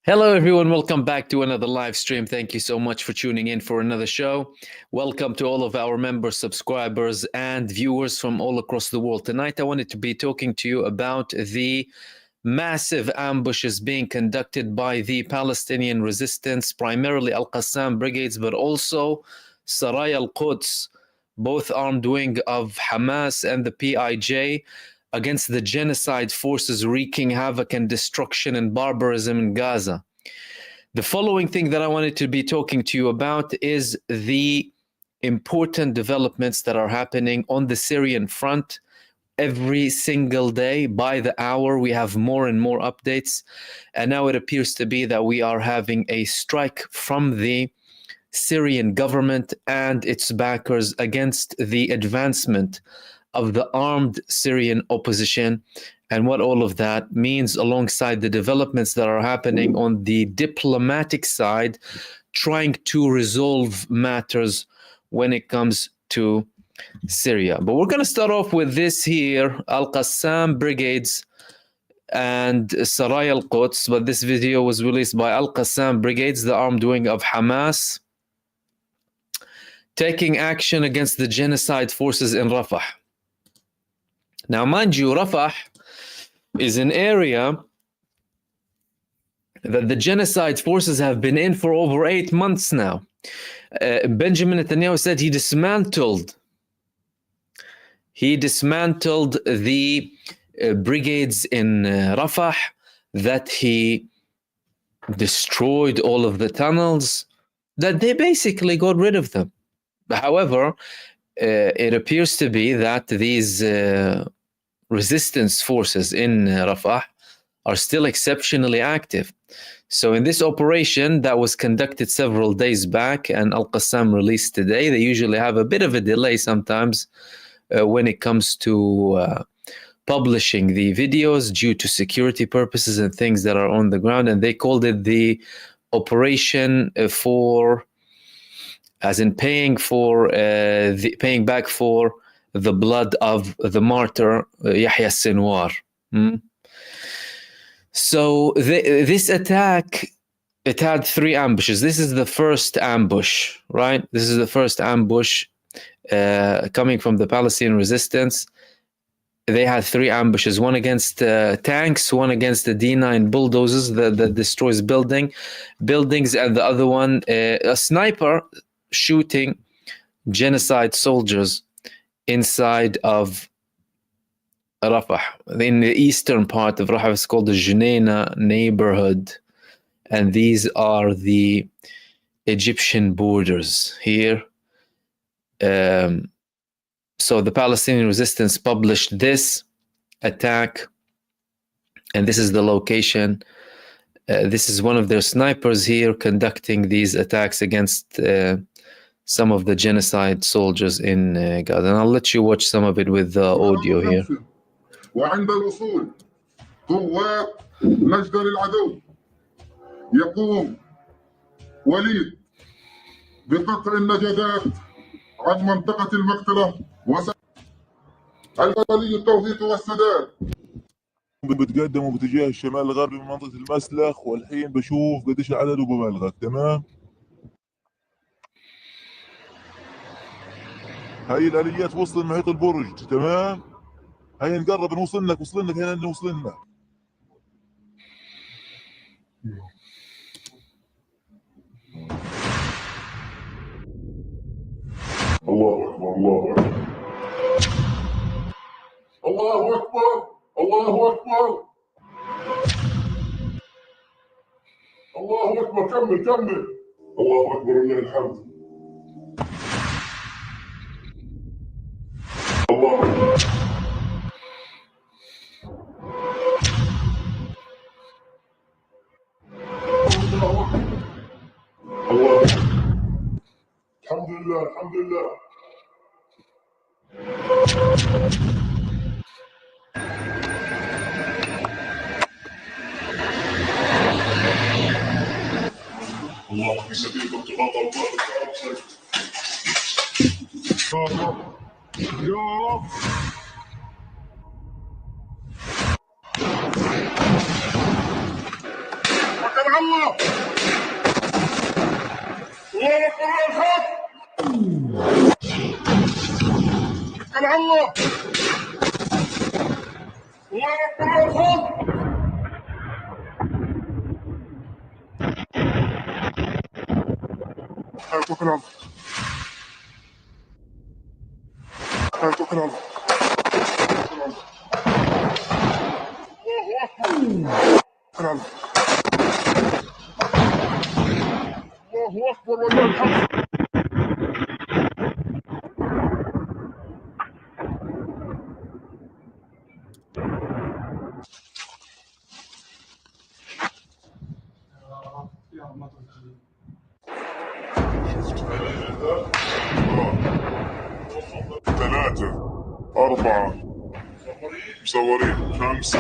Hello, everyone. Welcome back to another live stream. Thank you so much for tuning in for another show. Welcome to all of our members, subscribers, and viewers from all across the world. Tonight, I wanted to be talking to you about the massive ambushes being conducted by the Palestinian resistance, primarily Al-Qassam brigades, but also Saraya al-Quds, both armed wing of Hamas and the PIJ, against the genocide forces wreaking havoc and destruction and barbarism in Gaza. The following thing that I wanted to be talking to you about is the important developments that are happening on the Syrian front. Every single day, by the hour, we have more and more updates. And now it appears to be that we are having a strike from the Syrian government and its backers against the advancement of the armed Syrian opposition, and what all of that means alongside the developments that are happening on the diplomatic side, trying to resolve matters when it comes to Syria. But we're going to start off with this here, Al-Qassam brigades and Saraya al-Quds, but this video was released by Al-Qassam brigades, the armed wing of Hamas, taking action against the genocide forces in Rafah. Now, mind you, Rafah is an area that the genocide forces have been in for over 8 months now. Benjamin Netanyahu said he dismantled the brigades in Rafah, that he destroyed all of the tunnels, that they basically got rid of them. However, it appears to be that these resistance forces in Rafah are still exceptionally active. So in this operation that was conducted several days back and Al-Qassam released today, they usually have a bit of a delay sometimes when it comes to publishing the videos due to security purposes and things that are on the ground. And they called it the operation for, as in paying back for the blood of the martyr Yahya Sinwar. So this attack, it had 3 ambushes. This is the first ambush, right? This is the first ambush coming from the Palestinian resistance. They had 3 ambushes, one against tanks, one against the D9 bulldozers that destroys buildings, and the other one, a sniper shooting genocide soldiers inside of Rafah. In the eastern part of Rafah, it's called the Junaina neighborhood. And these are the Egyptian borders here. So the Palestinian resistance published this attack, and this is the location. This is one of their snipers here conducting these attacks against some of the genocide soldiers in Gaza. And I'll let you watch some of it with the audio here. وعند الوصول قوات نجد للعدو يقوم وليد بقطع النجدات عن منطقة المقتلة البطلي التوظيف والسداد. بتقدموا باتجاه الشمال الغربي من منطقة المسلخ، والحين بشوف قديش العدد وببلغك. تمام. هاي الآليات وصل محيط البرج. تمام. هاي نقرب نوصل لك هنا نوصل لنا. الله أكبر الله أكبر الله أكبر الله أكبر كمل الله أكبر لله الحمد الله أكبر الله الحمد لله الحمد لله الله في سبيل ارتباط الله يا رب الله الله أكبر الحق اتكل على الله الله أكبر الحق توكل على الله توكل على الله الله أكبر توكل على الله الله أكبر ولله الحمد ثلاثة أربعة مصورين خمسة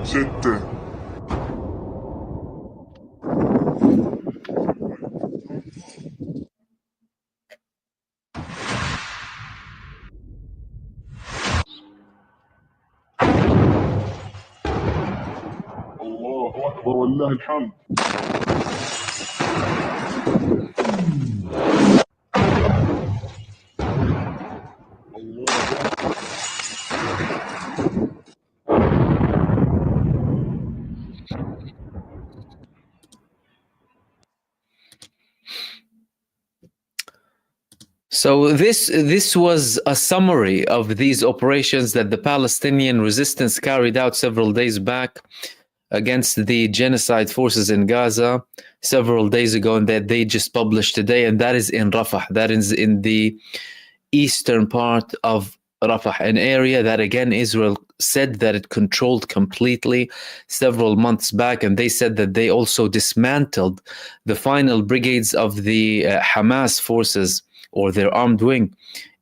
ستة الله أكبر ولله الحمد So this was a summary of these operations that the Palestinian resistance carried out several days back against the genocide forces in Gaza several days ago, and that they just published today, and that is in Rafah. That is in the eastern part of Rafah, an area that again Israel said that it controlled completely several months back, and they said that they also dismantled the final brigades of the Hamas forces, or their armed wing,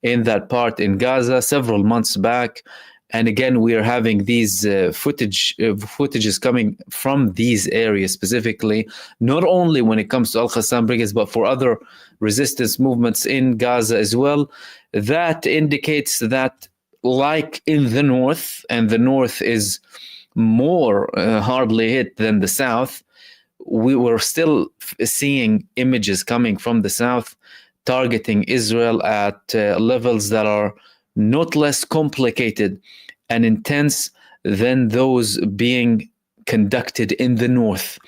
in that part in Gaza several months back. And again, we are having these footages coming from these areas specifically, not only when it comes to Al-Qassam brigades, but for other resistance movements in Gaza as well. That indicates that, like in the north, and the north is more hardly hit than the south, we were still seeing images coming from the south targeting Israel at levels that are not less complicated and intense than those being conducted in the north.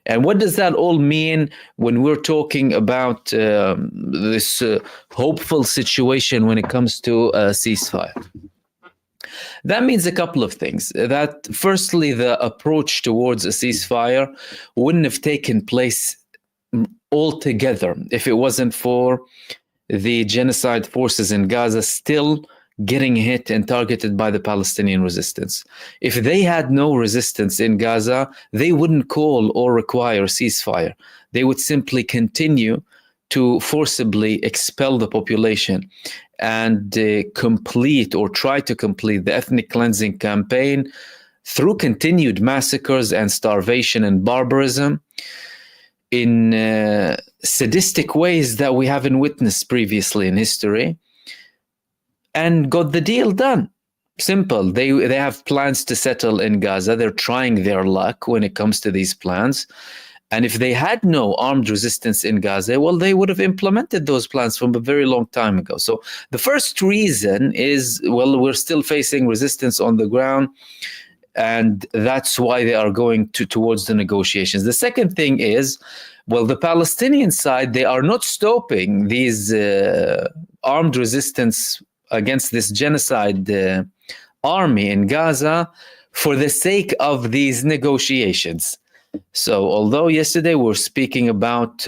And what does that all mean when we're talking about this hopeful situation when it comes to a ceasefire? That means a couple of things. That firstly, the approach towards a ceasefire wouldn't have taken place altogether if it wasn't for the genocide forces in Gaza still getting hit and targeted by the Palestinian resistance. If they had no resistance in Gaza, they wouldn't call or require a ceasefire. They would simply continue to forcibly expel the population and complete or try to complete the ethnic cleansing campaign through continued massacres and starvation and barbarism in sadistic ways that we haven't witnessed previously in history, and got the deal done. Simple. They have plans to settle in Gaza. They're trying their luck when it comes to these plans. And if they had no armed resistance in Gaza, well, they would have implemented those plans from a very long time ago. So the first reason is, well, we're still facing resistance on the ground, and that's why they are going towards the negotiations. The second thing is, well, the Palestinian side, they are not stopping these armed resistance against this genocide army in Gaza for the sake of these negotiations. So although yesterday we're speaking about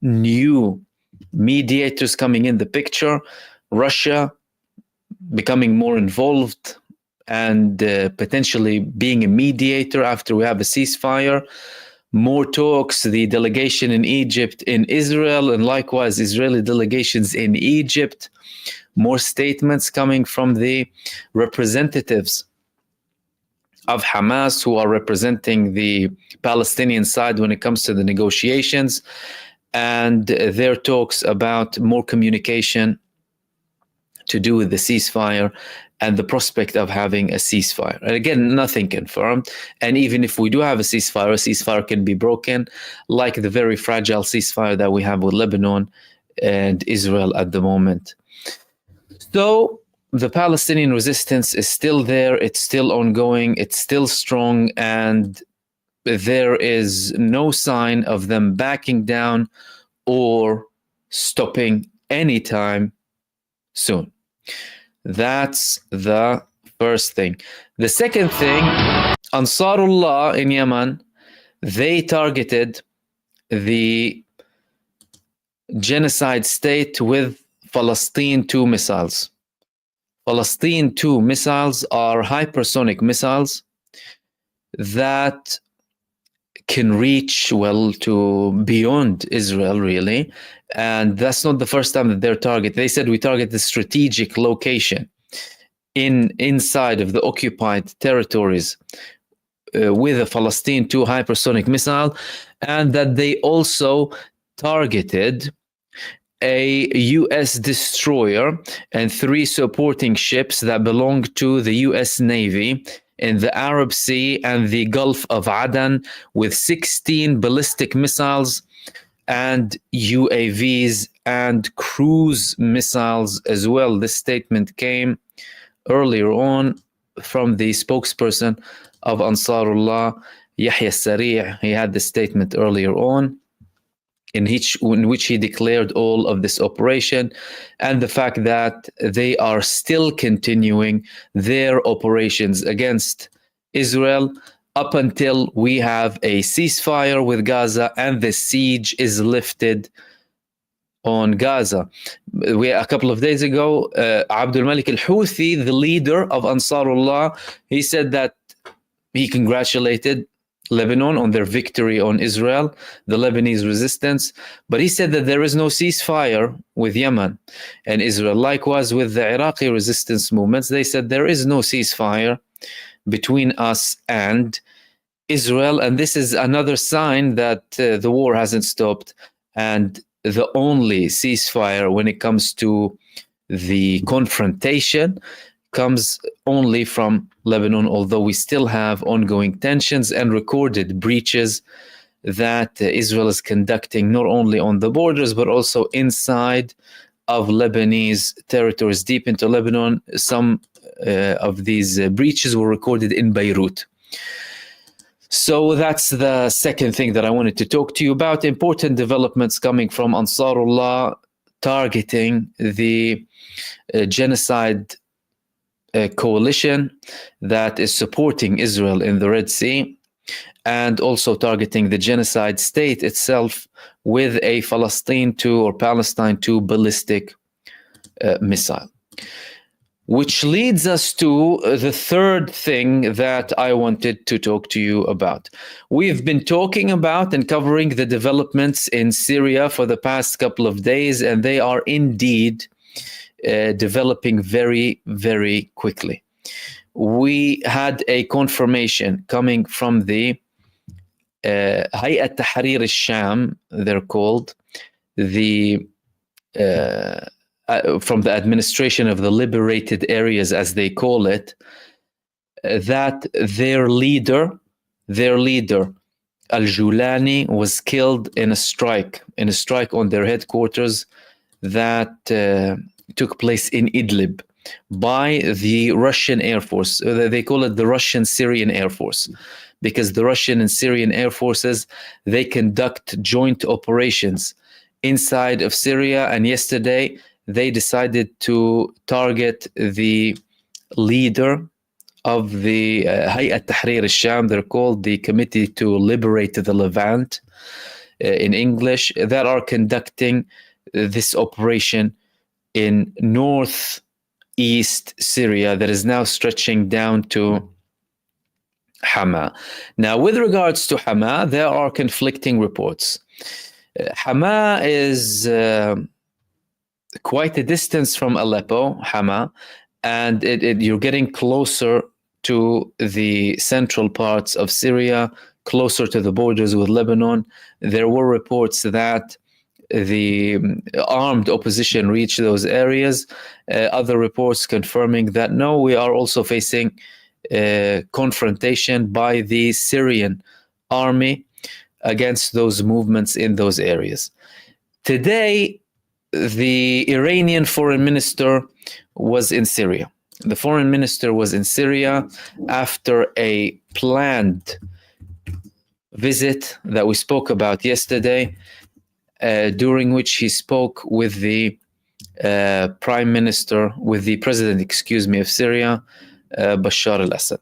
new mediators coming in the picture, Russia becoming more involved and potentially being a mediator after we have a ceasefire, more talks, the delegation in Egypt, in Israel, and likewise Israeli delegations in Egypt, more statements coming from the representatives of Hamas who are representing the Palestinian side when it comes to the negotiations, and their talks about more communication to do with the ceasefire and the prospect of having a ceasefire. And again, nothing confirmed. And even if we do have a ceasefire can be broken, like the very fragile ceasefire that we have with Lebanon and Israel at the moment. So the Palestinian resistance is still there, it's still ongoing, it's still strong, and there is no sign of them backing down or stopping anytime soon. That's the first thing. The second thing, Ansarullah in Yemen, they targeted the genocide state with Palestine 2 missiles. Palestine 2 missiles are hypersonic missiles that can reach, well, to beyond Israel, really. And that's not the first time that they're targeted. They said we target the strategic location inside of the occupied territories with a Palestine 2 hypersonic missile, and that they also targeted a US destroyer and 3 supporting ships that belong to the US Navy in the Arab Sea and the Gulf of Aden, with 16 ballistic missiles and UAVs and cruise missiles as well. This statement came earlier on from the spokesperson of Ansarullah, Yahya Sari'. He had this statement earlier on, in which he declared all of this operation and the fact that they are still continuing their operations against Israel up until we have a ceasefire with Gaza and the siege is lifted on Gaza. A couple of days ago, Abdul Malik al-Houthi, the leader of Ansarullah, he said that he congratulated Lebanon on their victory on Israel, the Lebanese resistance, but he said that there is no ceasefire with Yemen and Israel. Likewise with the Iraqi resistance movements, they said there is no ceasefire between us and Israel, and this is another sign that the war hasn't stopped, and the only ceasefire when it comes to the confrontation comes only from Lebanon, although we still have ongoing tensions and recorded breaches that Israel is conducting not only on the borders but also inside of Lebanese territories deep into Lebanon. Some of these breaches were recorded in Beirut. So that's the second thing that I wanted to talk to you about. Important developments coming from Ansarullah targeting the genocide coalition that is supporting Israel in the Red Sea, and also targeting the genocide state itself with a Palestine 2 or Palestine 2 ballistic missile. Which leads us to the third thing that I wanted to talk to you about. We've been talking about and covering the developments in Syria for the past couple of days, and they are indeed developing very, very quickly. We had a confirmation coming from the Hayat Tahrir al-Sham, they're called, from the administration of the liberated areas, as they call it, that their leader Al-Julani was killed in a strike on their headquarters that took place in Idlib by the Russian Air Force. They call it the Russian-Syrian Air Force, because the Russian and Syrian Air Forces, they conduct joint operations inside of Syria, and yesterday they decided to target the leader of the Hayat Tahrir al-Sham, they're called the Committee to Liberate the Levant in English, that are conducting this operation in northeast Syria that is now stretching down to Hama. Now, with regards to Hama, there are conflicting reports. Hama is quite a distance from Aleppo, Hama, and you're getting closer to the central parts of Syria, closer to the borders with Lebanon. There were reports that the armed opposition reach those areas. Other reports confirming that no, we are also facing confrontation by the Syrian army against those movements in those areas. Today, the Iranian foreign minister was in Syria. The foreign minister was in Syria after a planned visit that we spoke about yesterday, during which he spoke with the president, of Syria, Bashar al-Assad.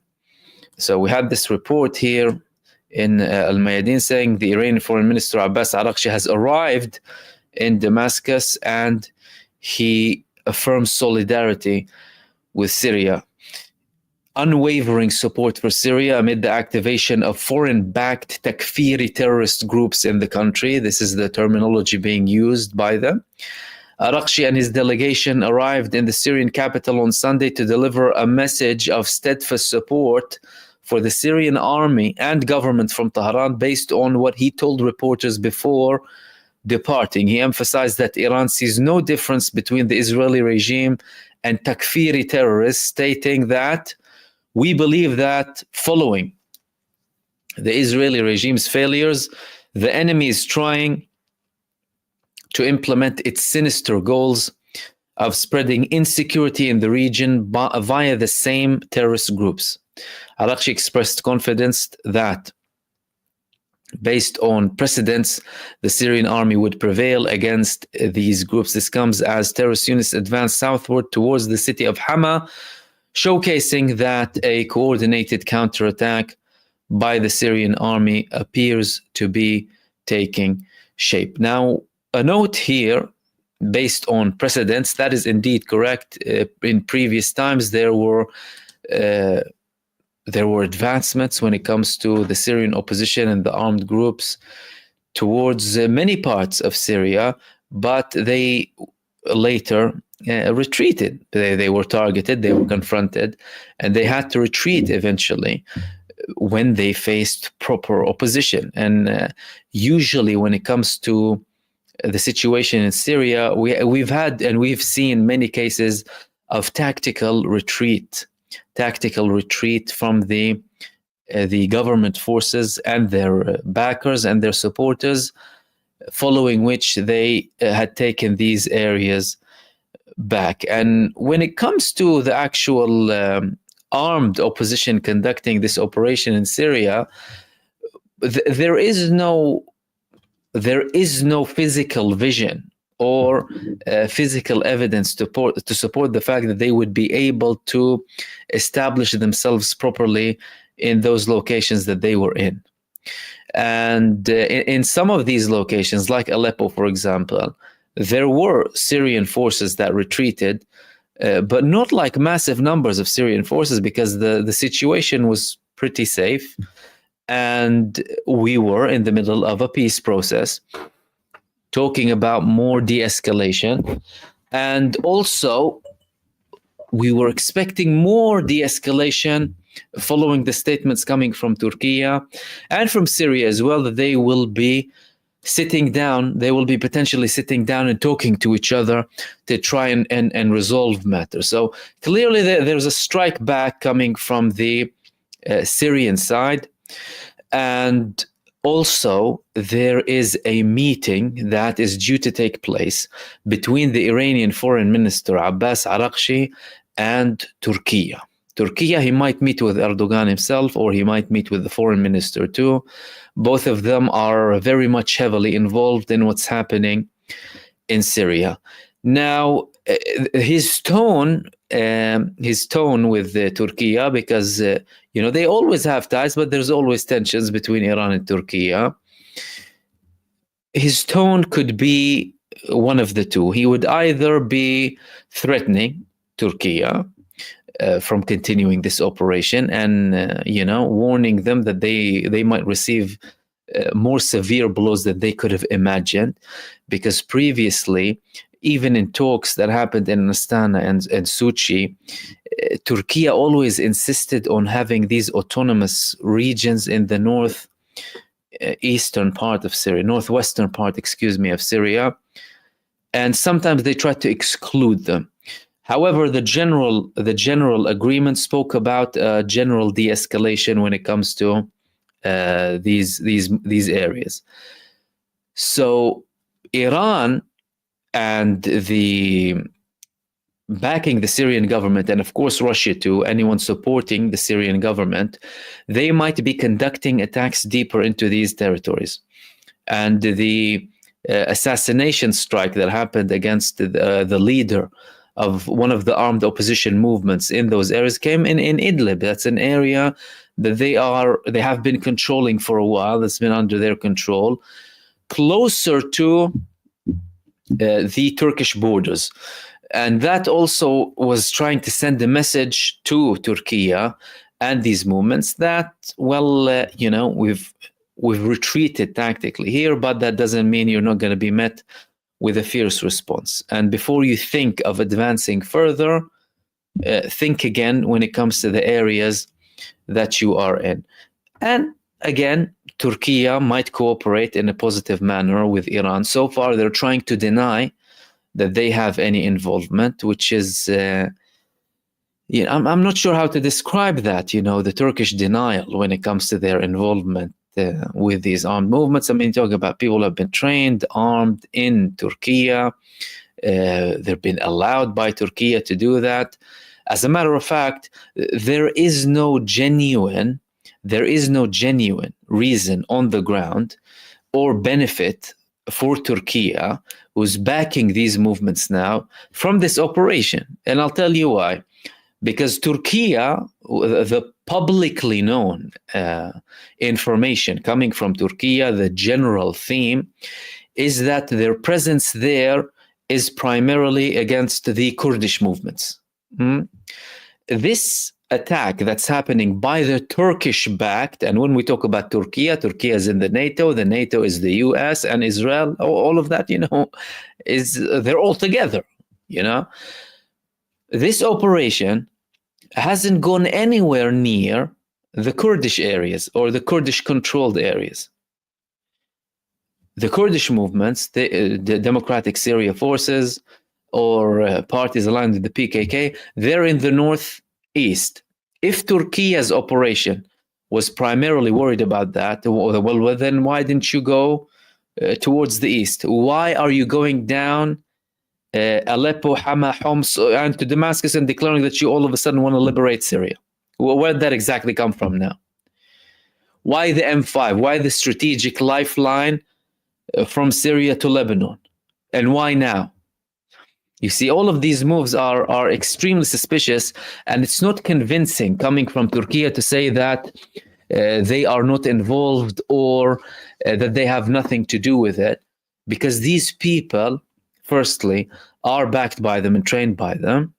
So we had this report here in Al-Mayadeen saying the Iranian foreign minister Abbas Araghchi has arrived in Damascus and he affirms solidarity with Syria, unwavering support for Syria amid the activation of foreign-backed takfiri terrorist groups in the country. This is the terminology being used by them. Araghchi and his delegation arrived in the Syrian capital on Sunday to deliver a message of steadfast support for the Syrian army and government from Tehran based on what he told reporters before departing. He emphasized that Iran sees no difference between the Israeli regime and takfiri terrorists, stating that we believe that following the Israeli regime's failures, the enemy is trying to implement its sinister goals of spreading insecurity in the region via the same terrorist groups. Araghchi expressed confidence that, based on precedents, the Syrian army would prevail against these groups. This comes as terrorist units advance southward towards the city of Hama, showcasing that a coordinated counterattack by the Syrian army appears to be taking shape. Now, a note here, based on precedents, that is indeed correct. In previous times, there were advancements when it comes to the Syrian opposition and the armed groups towards many parts of Syria, but they later retreated. They were targeted, they were confronted, and they had to retreat eventually when they faced proper opposition. And usually when it comes to the situation in Syria, we've seen many cases of tactical retreat from the government forces and their backers and their supporters, following which they had taken these areas back. And when it comes to the actual armed opposition conducting this operation in Syria, there is no physical vision or physical evidence to support the fact that they would be able to establish themselves properly in those locations that they were in. And in some of these locations, like Aleppo, for example, there were Syrian forces that retreated, but not like massive numbers of Syrian forces, because the situation was pretty safe. And we were in the middle of a peace process, talking about more de-escalation. And also, we were expecting more de-escalation following the statements coming from Turkey and from Syria as well, that they will be sitting down, they will be potentially sitting down and talking to each other to try and resolve matters. So clearly there's a strike back coming from the Syrian side. And also, there is a meeting that is due to take place between the Iranian foreign minister Abbas Araghchi and Turkey. He might meet with Erdogan himself, or he might meet with the foreign minister too. Both of them are very much heavily involved in what's happening in Syria. Now, his tone with Turkey, because they always have ties, but there's always tensions between Iran and Turkey. His tone could be one of the two. He would either be threatening Turkey from continuing this operation and warning them that they might receive more severe blows than they could have imagined, because previously, even in talks that happened in Astana and Sochi, Turkey always insisted on having these autonomous regions in the north eastern part of Syria, northwestern part, excuse me, of Syria, and sometimes they try to exclude them. However, the general agreement spoke about general de-escalation when it comes to these areas. So Iran and the backing the Syrian government, and of course Russia too, anyone supporting the Syrian government, they might be conducting attacks deeper into these territories. And the assassination strike that happened against the leader of one of the armed opposition movements in those areas came in Idlib. That's an area that they have been controlling for a while. That's been under their control, closer to the Turkish borders. And that also was trying to send a message to Turkey and these movements that, well, we've retreated tactically here, but that doesn't mean you're not going to be met with a fierce response. And before you think of advancing further, think again when it comes to the areas that you are in. And again, Turkey might cooperate in a positive manner with Iran. So far, they're trying to deny that they have any involvement, which is, I'm not sure how to describe that, the Turkish denial when it comes to their involvement with these armed movements. I mean, talking about people who have been trained, armed in Turkey. They've been allowed by Turkey to do that. As a matter of fact, there is no genuine reason on the ground or benefit for Turkey, who's backing these movements now, from this operation. And I'll tell you why. Because Turkey, the publicly known information coming from Turkey, the general theme is that their presence there is primarily against the Kurdish movements. This attack that's happening by the Turkish-backed, and when we talk about Turkey is in the NATO is the US and Israel, all of that, they're all together, This operation hasn't gone anywhere near the Kurdish areas or the Kurdish-controlled areas. The Kurdish movements, the Democratic Syria Forces, or parties aligned with the PKK, they're in the northeast. If Turkey's operation was primarily worried about that, well, then why didn't you go towards the east? Why are you going down Aleppo, Hama, Homs, and to Damascus and declaring that you all of a sudden want to liberate Syria? Where did that exactly come from now? Why the M5? Why the strategic lifeline from Syria to Lebanon? And why now? You see, all of these moves are extremely suspicious, and it's not convincing coming from Turkey to say that they are not involved or that they have nothing to do with it, because these people, firstly, are backed by them and trained by them.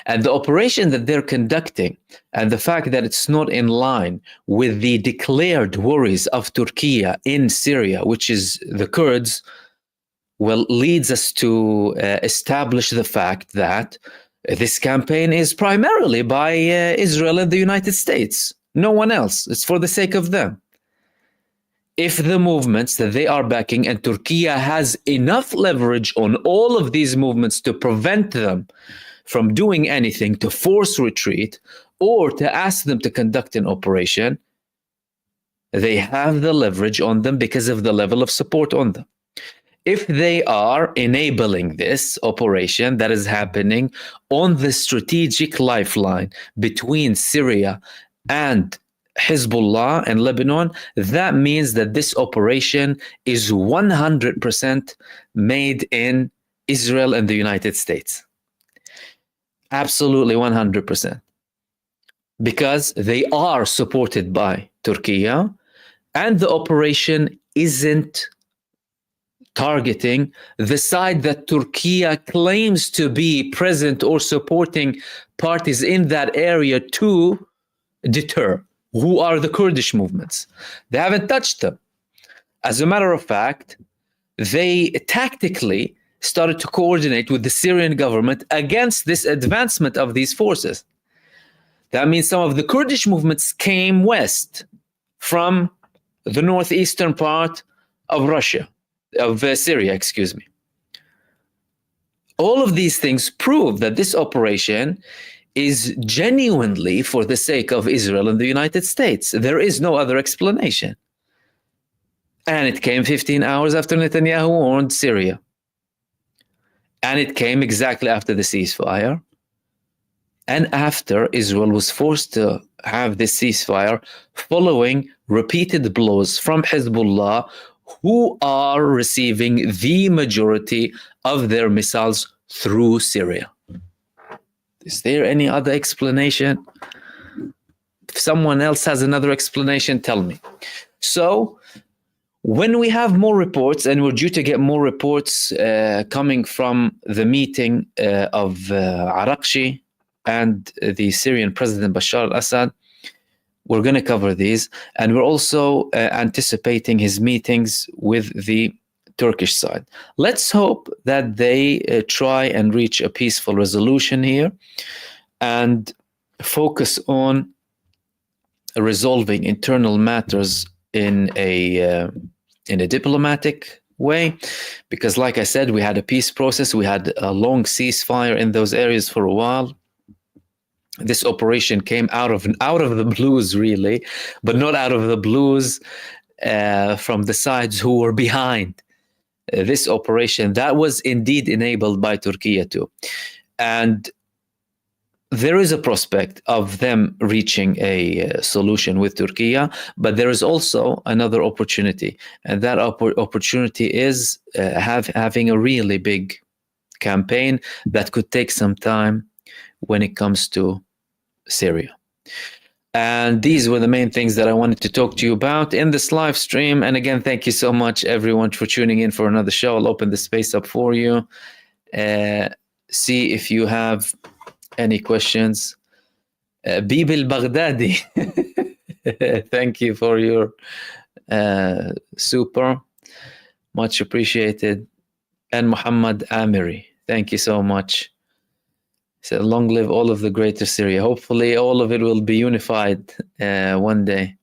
And the operation that they're conducting and the fact that it's not in line with the declared worries of Turkey in Syria, which is the Kurds, well, leads us to establish the fact that this campaign is primarily by Israel and the United States. No one else. It's for the sake of them. If the movements that they are backing, and Turkey has enough leverage on all of these movements to prevent them from doing anything, to force retreat, or to ask them to conduct an operation, they have the leverage on them because of the level of support on them. If they are enabling this operation that is happening on the strategic lifeline between Syria and Hezbollah and Lebanon, that means that this operation is 100% made in Israel and the United States. Absolutely 100%. Because they are supported by Turkey, and the operation isn't targeting the side that Turkey claims to be present or supporting parties in that area to deter, who are the Kurdish movements. They haven't touched them. As a matter of fact, they tactically started to coordinate with the Syrian government against this advancement of these forces. That means some of the Kurdish movements came west from the northeastern part of Russia, of Syria, excuse me. All of these things prove that this operation is genuinely for the sake of Israel and the United States. There is no other explanation. And it came 15 hours after Netanyahu warned Syria. And it came exactly after the ceasefire. And after Israel was forced to have this ceasefire following repeated blows from Hezbollah, who are receiving the majority of their missiles through Syria. Is there any other explanation? If someone else has another explanation, tell me. So, when we have more reports, and we're due to get more reports coming from the meeting of Arakshi and the Syrian President Bashar al-Assad, we're going to cover these. And we're also anticipating his meetings with the Turkish side. Let's hope that they try and reach a peaceful resolution here and focus on resolving internal matters in a diplomatic way, because like I said, we had a peace process, we had a long ceasefire in those areas for a while. This operation came out of the blues, really, but not out of the blues from the sides who were behind this operation. That was indeed enabled by Turkey too. And there is a prospect of them reaching a solution with Turkey, but there is also another opportunity. And that opportunity is having a really big campaign that could take some time when it comes to Syria. And these were the main things that I wanted to talk to you about in this live stream. And again, thank you so much, everyone, for tuning in for another show. I'll open the space up for you. See if you have any questions. Bibil Baghdadi, thank you for your super. Much appreciated. And Muhammad Amiri, thank you so much. So long live all of the greater Syria. Hopefully all of it will be unified one day.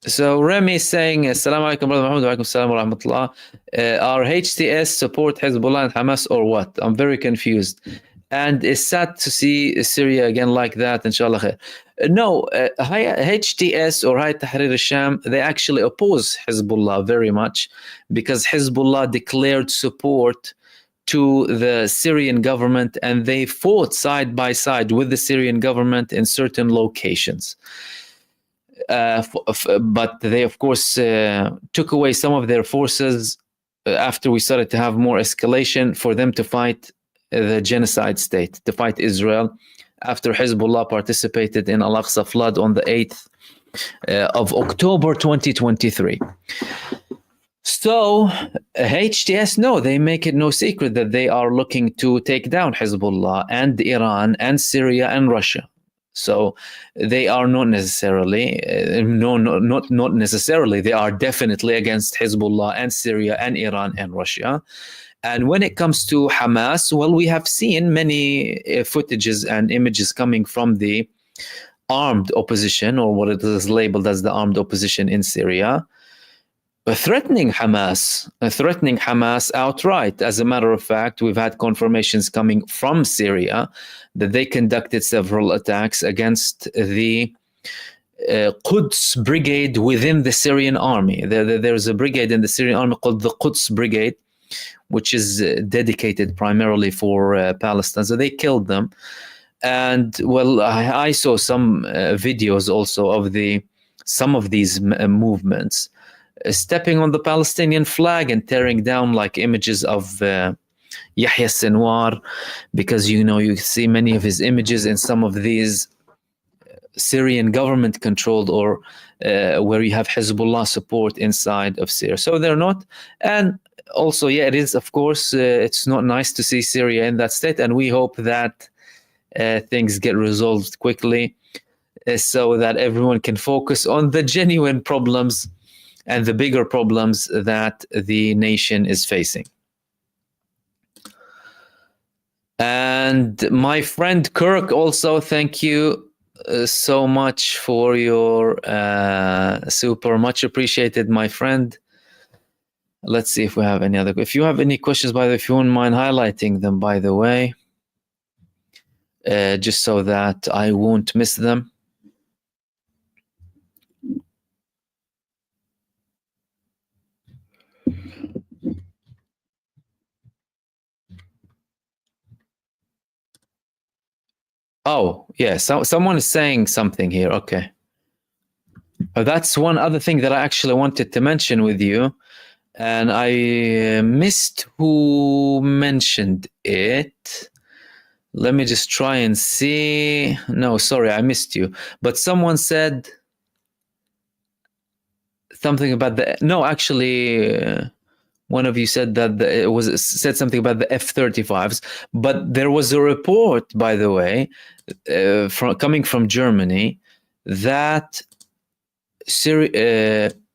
So Remy is saying, Assalamu alaikum, brother Mahmoud, wa alaikum assalam wa rahmatullah. Are HTS support Hezbollah and Hamas or what? I'm very confused. And it's sad to see Syria again like that, inshallah. No, HTS or Hayat Tahrir al-Sham, they actually oppose Hezbollah very much, because Hezbollah declared support to the Syrian government, and they fought side by side with the Syrian government in certain locations. But they, of course, took away some of their forces after we started to have more escalation for them to fight the genocide state, to fight Israel, after Hezbollah participated in Al-Aqsa flood on the 8th of October 2023. So HTS, no, they make it no secret that they are looking to take down Hezbollah and Iran and Syria and Russia. So they are not necessarily, not necessarily, they are definitely against Hezbollah and Syria and Iran and Russia. And when it comes to Hamas, well, we have seen many footages and images coming from the armed opposition, or what it is labeled as the armed opposition in Syria, threatening Hamas outright. As a matter of fact, we've had confirmations coming from Syria that they conducted several attacks against the Quds brigade within the Syrian army. There's a brigade in the Syrian army called the Quds brigade, which is dedicated primarily for Palestine. So they killed them. And well, I saw some videos also of some of these movements stepping on the Palestinian flag and tearing down like images of Yahya Sinwar, because you see many of his images in some of these Syrian government controlled or where you have Hezbollah support inside of Syria. So they're not. And also, yeah, it is, of course, it's not nice to see Syria in that state, and we hope that things get resolved quickly so that everyone can focus on the genuine problems and the bigger problems that the nation is facing. And my friend Kirk also, thank you so much for your super. Much appreciated, my friend. Let's see if we have any other. If you have any questions, by the way, if you wouldn't mind highlighting them, by the way, just so that I won't miss them. Oh, yeah. So someone is saying something here. Okay. That's one other thing that I actually wanted to mention with you. And I missed who mentioned it. Let me just try and see. No, sorry, I missed you. But someone said something about the. No, actually, one of you said that said something about the F-35s. But there was a report, by the way, coming from Germany, that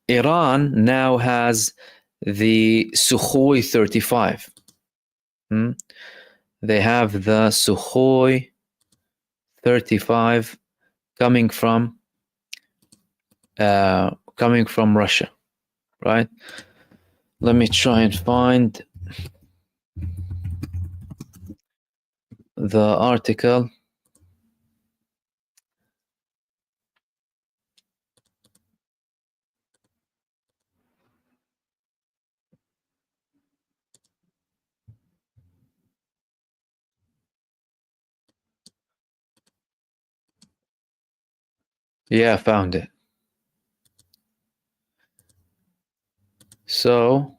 Iran now has the Sukhoi 35. They have the Sukhoi 35 coming from Russia, right? Let me try and find the article. Yeah, I found it. So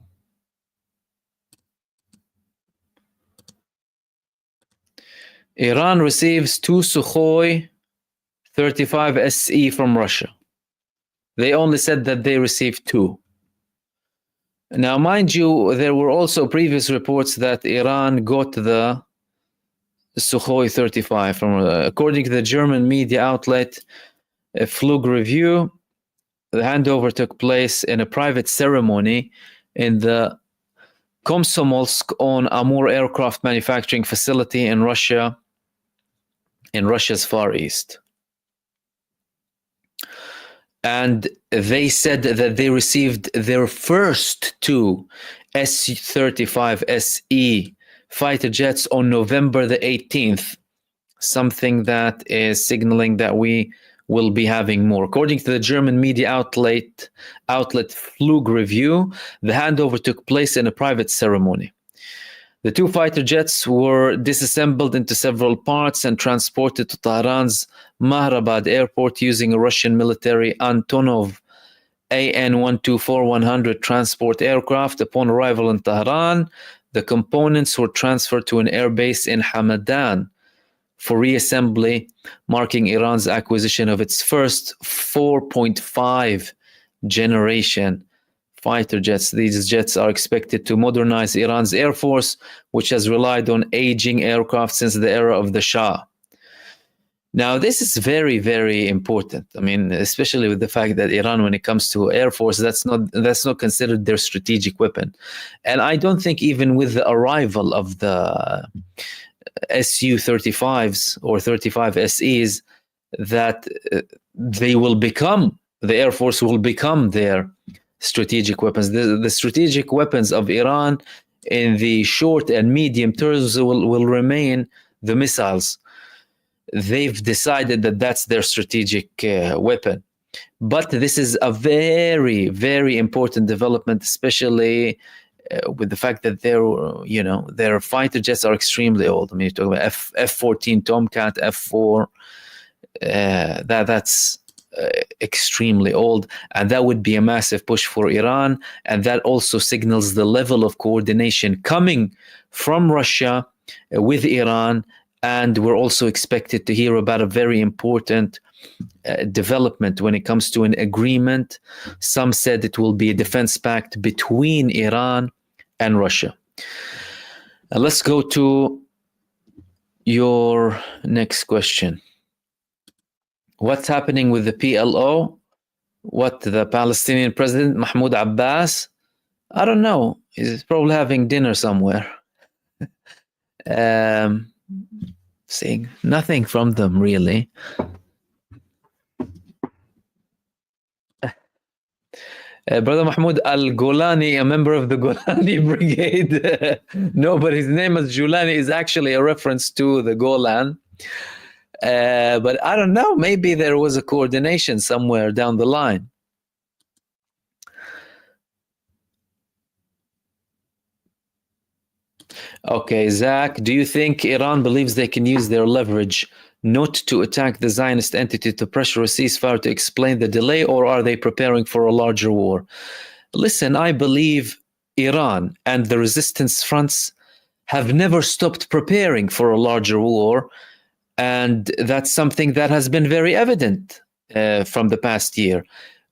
Iran receives 2 Sukhoi 35 SE from Russia. They only said that they received 2. Now, mind you, there were also previous reports that Iran got the Sukhoi 35 from, according to the German media outlet Flug Review. The handover took place in a private ceremony in the Komsomolsk on Amur aircraft manufacturing facility in Russia, in Russia's Far East. And they said that they received their first 2 Su-35 SE fighter jets on November the 18th, something that is signaling that we will be having more. According to the German media outlet Flug Review, the handover took place in a private ceremony. The 2 fighter jets were disassembled into several parts and transported to Tehran's Mahrabad airport using a Russian military Antonov AN-124-100 transport aircraft. Upon arrival in Tehran, the components were transferred to an airbase in Hamadan for reassembly, marking Iran's acquisition of its first 4.5 generation fighter jets. These jets are expected to modernize Iran's air force, which has relied on aging aircraft since the era of the Shah. Now, this is very, very important. I mean, especially with the fact that Iran, when it comes to air force, that's not considered their strategic weapon. And I don't think even with the arrival of the Su-35s or 35 SEs that they will become, the Air Force will become their strategic weapons. The strategic weapons of Iran in the short and medium terms will remain the missiles. They've decided that that's their strategic weapon. But this is a very, very important development, especially with the fact that their fighter jets are extremely old. I mean, you're talking about F-14 Tomcat, F-4. That's extremely old, and that would be a massive push for Iran, and that also signals the level of coordination coming from Russia with Iran. And we're also expected to hear about a very important development when it comes to an agreement. Some said it will be a defense pact between Iran and Russia. Let's go to your next question. What's happening with the PLO? What, the Palestinian president, Mahmoud Abbas? I don't know. He's probably having dinner somewhere. Seeing nothing from them, really. Brother Mahmoud Al-Golani, a member of the Golani Brigade. No, but his name as Julani is actually a reference to the Golan. But I don't know, maybe there was a coordination somewhere down the line. Okay, Zach, do you think Iran believes they can use their leverage not to attack the Zionist entity to pressure a ceasefire to explain the delay, or are they preparing for a larger war? Listen, I believe Iran and the resistance fronts have never stopped preparing for a larger war, and that's something that has been very evident from the past year.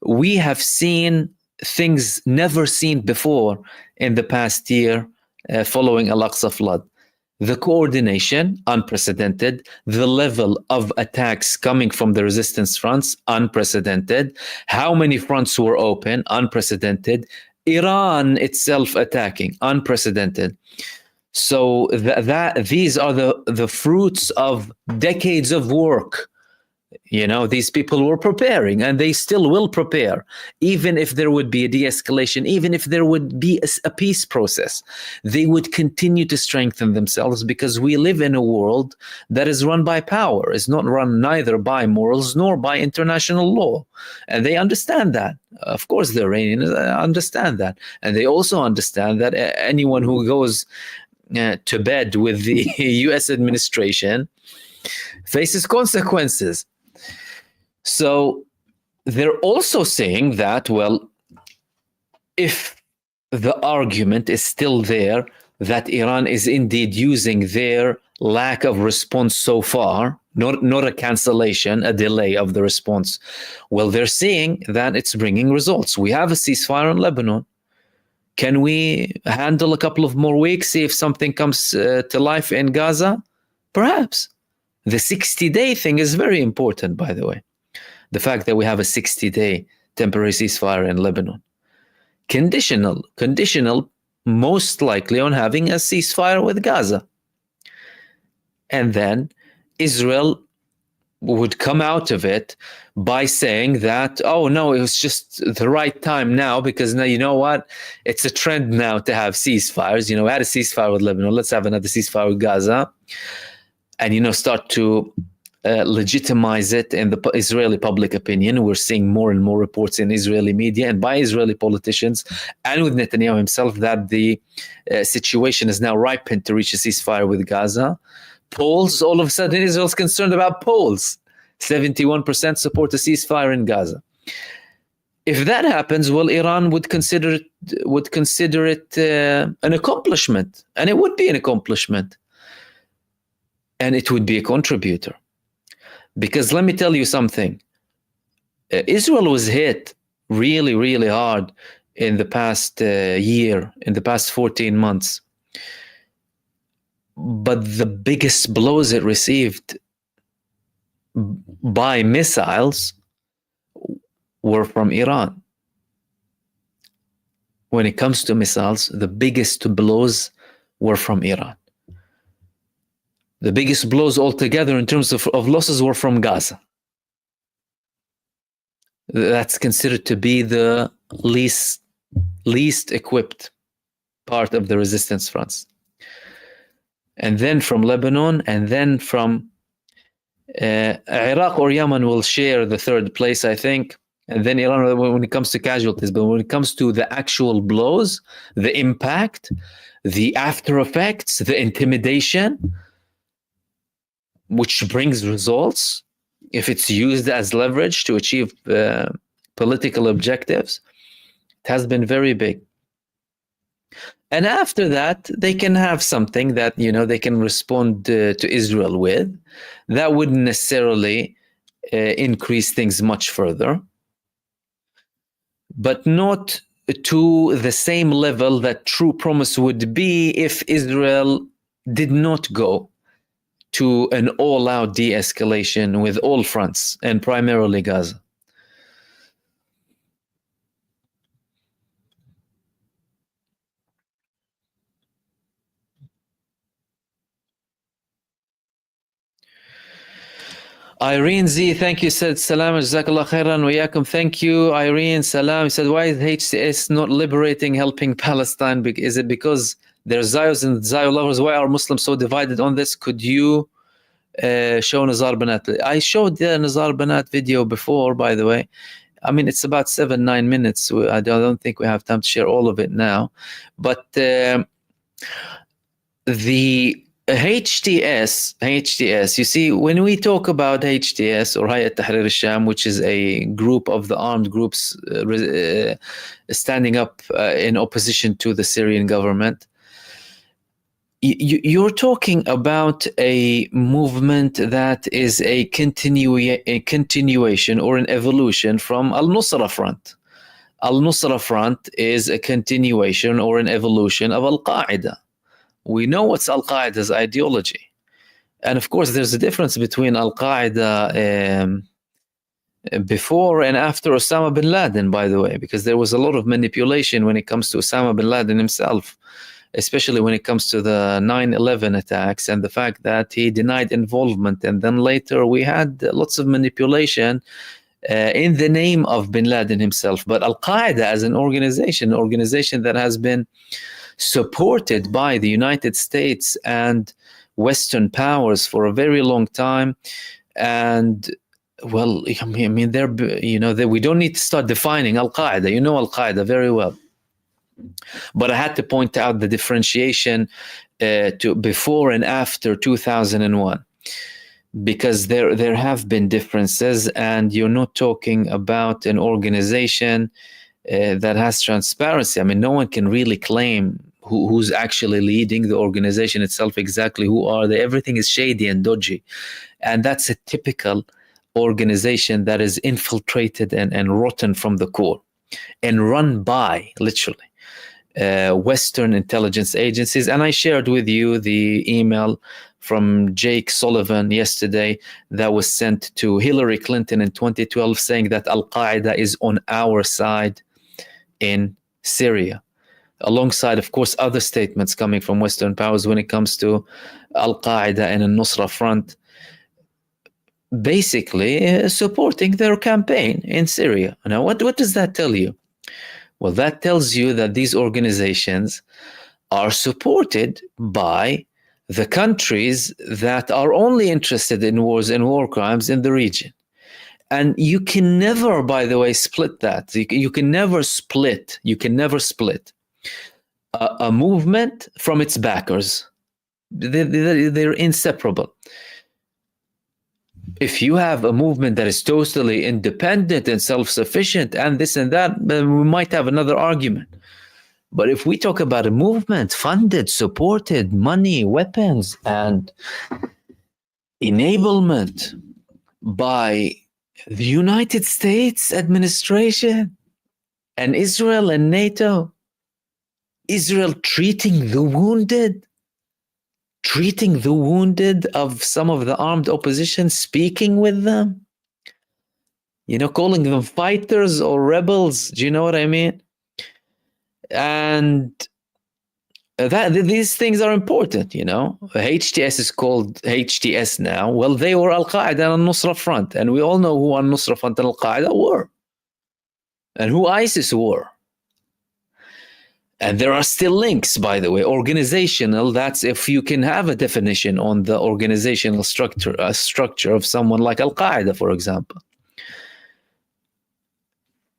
We have seen things never seen before in the past year following Al-Aqsa flood. The coordination, unprecedented. The level of attacks coming from the resistance fronts, unprecedented. How many fronts were open, unprecedented. Iran itself attacking, unprecedented. So these are the fruits of decades of work. You know, these people were preparing, and they still will prepare, even if there would be a de-escalation, even if there would be a peace process. They would continue to strengthen themselves, because we live in a world that is run by power. It's not run neither by morals nor by international law. And they understand that. Of course, the Iranians understand that. And they also understand that anyone who goes to bed with the US administration faces consequences. So they're also saying that, well, if the argument is still there that Iran is indeed using their lack of response so far, not a cancellation, a delay of the response, well, they're seeing that it's bringing results. We have a ceasefire in Lebanon. Can we handle a couple of more weeks, see if something comes to life in Gaza? Perhaps. The 60-day thing is very important, by the way. The fact that we have a 60-day temporary ceasefire in Lebanon. Conditional, most likely on having a ceasefire with Gaza. And then Israel would come out of it by saying that, oh no, it was just the right time now, because now, you know what? It's a trend now to have ceasefires. You know, we had a ceasefire with Lebanon. Let's have another ceasefire with Gaza. And, you know, start to legitimize it in the Israeli public opinion. We're seeing more and more reports in Israeli media and by Israeli politicians and with Netanyahu himself that the situation is now ripened to reach a ceasefire with Gaza. Polls, all of a sudden Israel's concerned about polls. 71% support a ceasefire in Gaza. If that happens, well, Iran would consider it an accomplishment, and it would be an accomplishment, and it would be a contributor. Because let me tell you something, Israel was hit really, really hard in the past year, in the past 14 months. But the biggest blows it received by missiles were from Iran. When it comes to missiles, the biggest blows were from Iran. The biggest blows altogether in terms of losses were from Gaza. That's considered to be the least equipped part of the resistance fronts. And then from Lebanon, and then from Iraq or Yemen will share the third place, I think. And then Iran when it comes to casualties. But when it comes to the actual blows, the impact, the after effects, the intimidation, which brings results if it's used as leverage to achieve political objectives, it has been very big. And after that, they can have something that, you know, they can respond to Israel with. That wouldn't necessarily increase things much further, but not to the same level that true promise would be if Israel did not go to an all-out de-escalation with all fronts, and primarily Gaza. Irene Z, thank you, said Salam, Jazakallah khairan, wa yakum. Thank you, Irene, Salam. Said, why is HTS not liberating, helping Palestine? Is it because there's Zios and Zio lovers? Why are Muslims so divided on this? Could you show Nazar Banat? I showed the Nazar Banat video before, by the way. I mean, it's about 7-9 minutes. I don't think we have time to share all of it now. But the HTS, you see, when we talk about HTS or Hayat Tahrir al-Sham, which is a group of the armed groups standing up in opposition to the Syrian government, you're talking about a movement that is a continuation or an evolution from Al-Nusra Front. Al-Nusra Front is a continuation or an evolution of Al-Qaeda. We know what's Al-Qaeda's ideology. And of course, there's a difference between Al-Qaeda before and after Osama bin Laden, by the way, because there was a lot of manipulation when it comes to Osama bin Laden himself, especially when it comes to the 9/11 attacks and the fact that he denied involvement. And then later we had lots of manipulation in the name of bin Laden himself. But Al-Qaeda as an organization that has been supported by the United States and Western powers for a very long time. And well, I mean, we don't need to start defining Al-Qaeda. You know Al-Qaeda very well. But I had to point out the differentiation to before and after 2001, because there have been differences, and you're not talking about an organization that has transparency. I mean, no one can really claim who's actually leading the organization itself, exactly who are they. Everything is shady and dodgy. And that's a typical organization that is infiltrated and rotten from the core and run by, literally, Western intelligence agencies. And I shared with you the email from Jake Sullivan yesterday that was sent to Hillary Clinton in 2012 saying that Al-Qaeda is on our side in Syria, alongside, of course, other statements coming from Western powers when it comes to Al-Qaeda and Al-Nusra Front, basically supporting their campaign in Syria. Now, what does that tell you? Well, that tells you that these organizations are supported by the countries that are only interested in wars and war crimes in the region. And you can never, by the way, split that. You can never split. A movement from its backers. They're inseparable. If you have a movement that is totally independent and self-sufficient and this and that, then we might have another argument. But if we talk about a movement funded, supported, money, weapons, and enablement by the United States administration and Israel and NATO, Israel treating the wounded of some of the armed opposition, speaking with them, calling them fighters or rebels. Do you know what I mean? And these things are important, HTS is called HTS now. Well, they were Al-Qaeda and Al-Nusra Front, and we all know who Al-Nusra Front and Al-Qaeda were, and who ISIS were. And there are still links, by the way, organizational. That's if you can have a definition on the organizational structure of someone like Al-Qaeda, for example.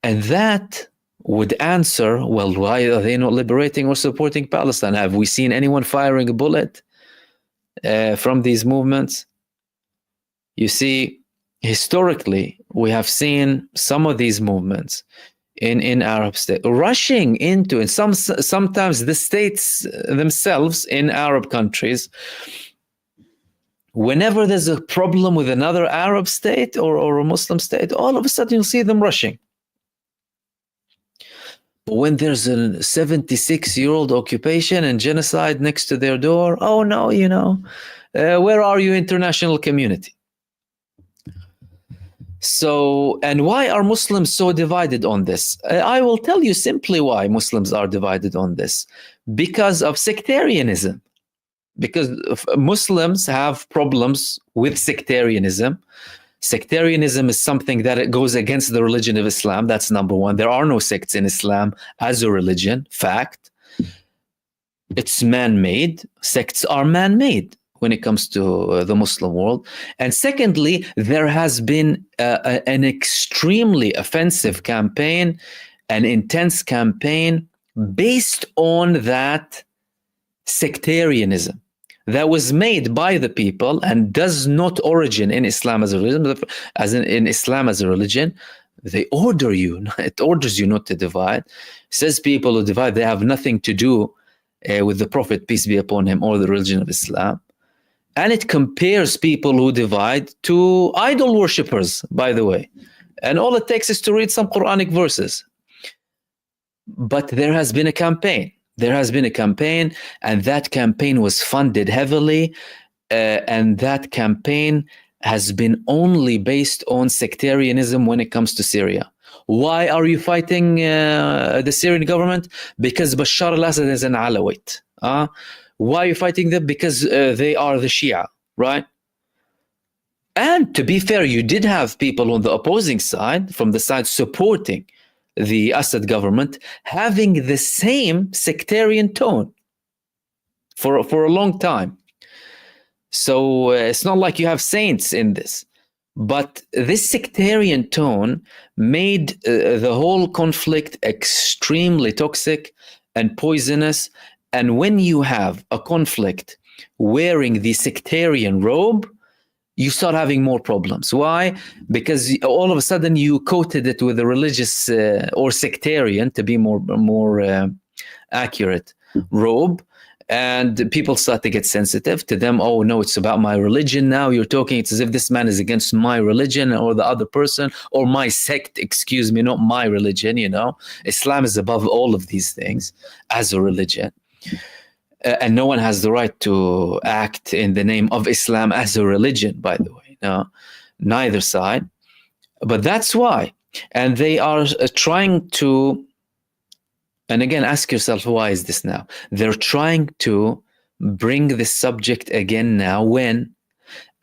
And that would answer, well, why are they not liberating or supporting Palestine? Have we seen anyone firing a bullet from these movements? You see, historically, we have seen some of these movements in Arab states rushing into, and sometimes the states themselves in Arab countries, whenever there's a problem with another Arab state or a Muslim state, all of a sudden you'll see them rushing. But when there's a 76-year-old occupation and genocide next to their door, oh no, where are you, international community? So, and why are Muslims so divided on this? I will tell you simply why Muslims are divided on this. Because of sectarianism. Because Muslims have problems with sectarianism. Sectarianism is something that it goes against the religion of Islam. That's number one. There are no sects in Islam as a religion. Fact. It's man-made. Sects are man-made when it comes to the Muslim world. And secondly, there has been an extremely offensive campaign, an intense campaign based on that sectarianism that was made by the people and does not origin in Islam as a religion, as in Islam as a religion. They order you, it orders you not to divide. It says people who divide, they have nothing to do with the Prophet, peace be upon him, or the religion of Islam. And it compares people who divide to idol worshippers, by the way. And all it takes is to read some Quranic verses. But there has been a campaign. There has been a campaign, and that campaign was funded heavily. And that campaign has been only based on sectarianism when it comes to Syria. Why are you fighting the Syrian government? Because Bashar al-Assad is an Alawite. Why are you fighting them? Because they are the Shia, right? And to be fair, you did have people on the opposing side, from the side supporting the Assad government, having the same sectarian tone for a long time. So it's not like you have saints in this. But this sectarian tone made the whole conflict extremely toxic and poisonous. And when you have a conflict wearing the sectarian robe, you start having more problems. Why? Because all of a sudden you coated it with a religious or sectarian, to be more accurate, robe. And people start to get sensitive to them. Oh, no, it's about my religion now. You're talking, it's as if this man is against my religion or the other person or my sect, excuse me, not my religion, you know. Islam is above all of these things as a religion. And no one has the right to act in the name of Islam as a religion, by the way. No, neither side. But that's why. And they are trying to... And again, ask yourself, why is this now? They're trying to bring this subject again now when,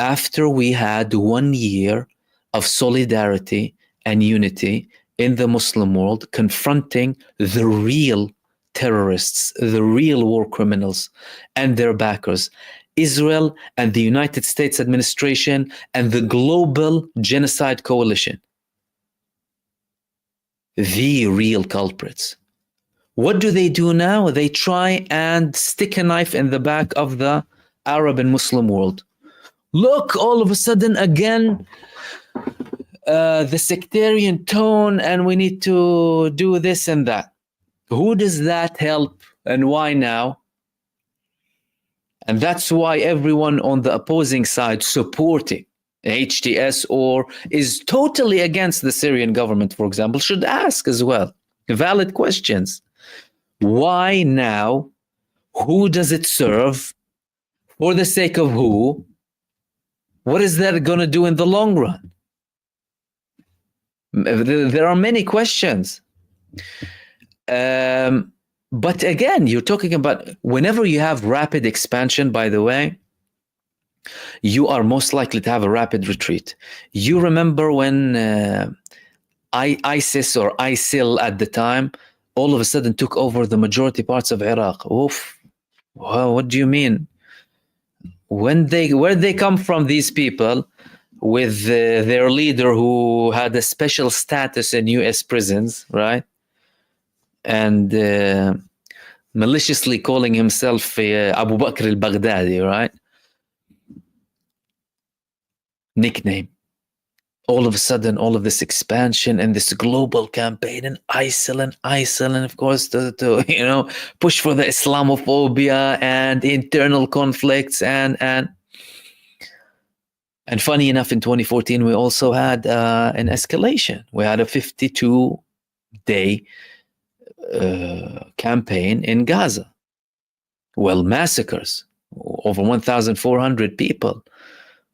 after we had 1 year of solidarity and unity in the Muslim world, confronting the real terrorists, the real war criminals and their backers, Israel and the United States administration and the global genocide coalition, the real culprits. What do they do now? They try and stick a knife in the back of the Arab and Muslim world. Look, all of a sudden, again, the sectarian tone, and we need to do this and that. Who does that help, and why now? And that's why everyone on the opposing side supporting HTS or is totally against the Syrian government, for example, should ask as well valid questions. Why now? Who does it serve? For the sake of who? What is that going to do in the long run? There are many questions. But again, you're talking about whenever you have rapid expansion, by the way, you are most likely to have a rapid retreat. You remember when ISIS or ISIL at the time all of a sudden took over the majority parts of Iraq. Oof. Well, what do you mean? Where'd they come from, these people, with their leader who had a special status in US prisons, right? And maliciously calling himself Abu Bakr al-Baghdadi, right? Nickname. All of a sudden, all of this expansion and this global campaign and ISIL and of course to you know, push for the Islamophobia and internal conflicts and funny enough, in 2014 we also had an escalation. We had a 52-day campaign in Gaza. Well, massacres. Over 1,400 people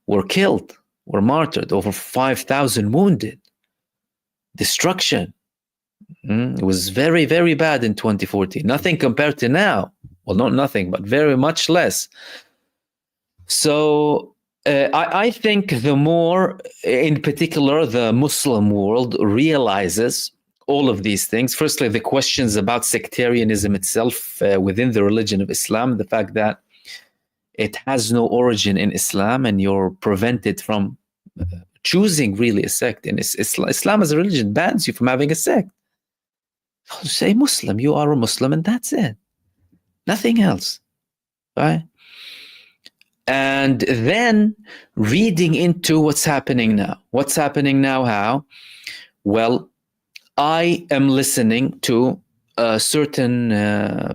were killed, were martyred, over 5,000 wounded. Destruction. It was very, very bad in 2014. Nothing compared to now. Well, not nothing, but very much less. So I think the more, in particular, the Muslim world realizes all of these things. Firstly, the questions about sectarianism itself within the religion of Islam, the fact that it has no origin in Islam and you're prevented from choosing really a sect. In Islam as a religion bans you from having a sect. Say Muslim, you are a Muslim and that's it. Nothing else, right? And then reading into what's happening now. What's happening now, how? Well, I am listening to a certain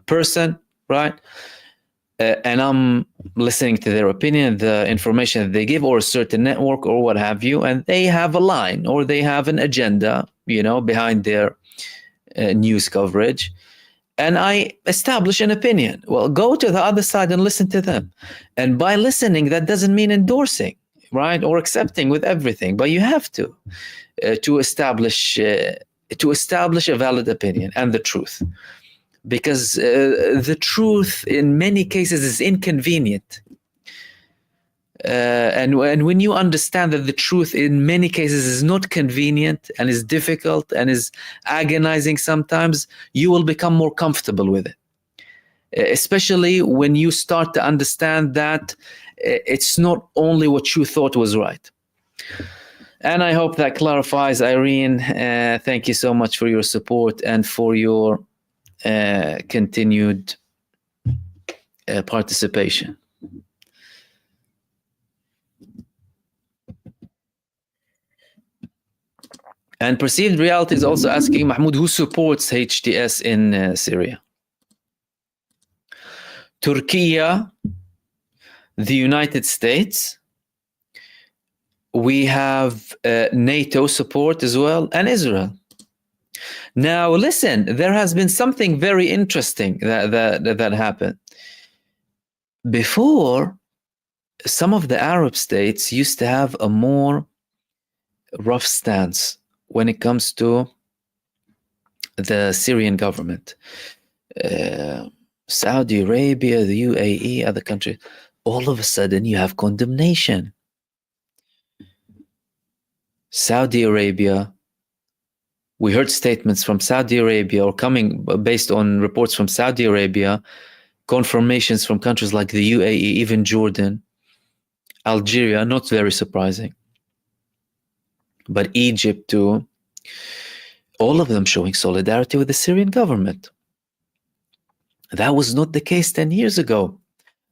person, right? And I'm listening to their opinion, the information that they give, or a certain network or what have you, and they have a line or they have an agenda, behind their news coverage. And I establish an opinion. Well, go to the other side and listen to them. And by listening, that doesn't mean endorsing, right? Or accepting with everything, but you have to establish a valid opinion and the truth. Because the truth in many cases is inconvenient. And when you understand that the truth in many cases is not convenient and is difficult and is agonizing sometimes, you will become more comfortable with it. Especially when you start to understand that it's not only what you thought was right. And I hope that clarifies, Irene. Thank you so much for your support and for your continued participation. And Perceived Reality is also asking, Mahmoud, who supports HTS in Syria? Turkey, the United States. We have NATO support as well, and Israel. Now, listen, there has been something very interesting that happened. Before, some of the Arab states used to have a more rough stance when it comes to the Syrian government. Saudi Arabia, the UAE, other countries, all of a sudden you have condemnation. Saudi Arabia, we heard statements from Saudi Arabia, or coming based on reports from Saudi Arabia, confirmations from countries like the UAE, even Jordan, Algeria, not very surprising, but Egypt too, all of them showing solidarity with the Syrian government. That was not the case 10 years ago.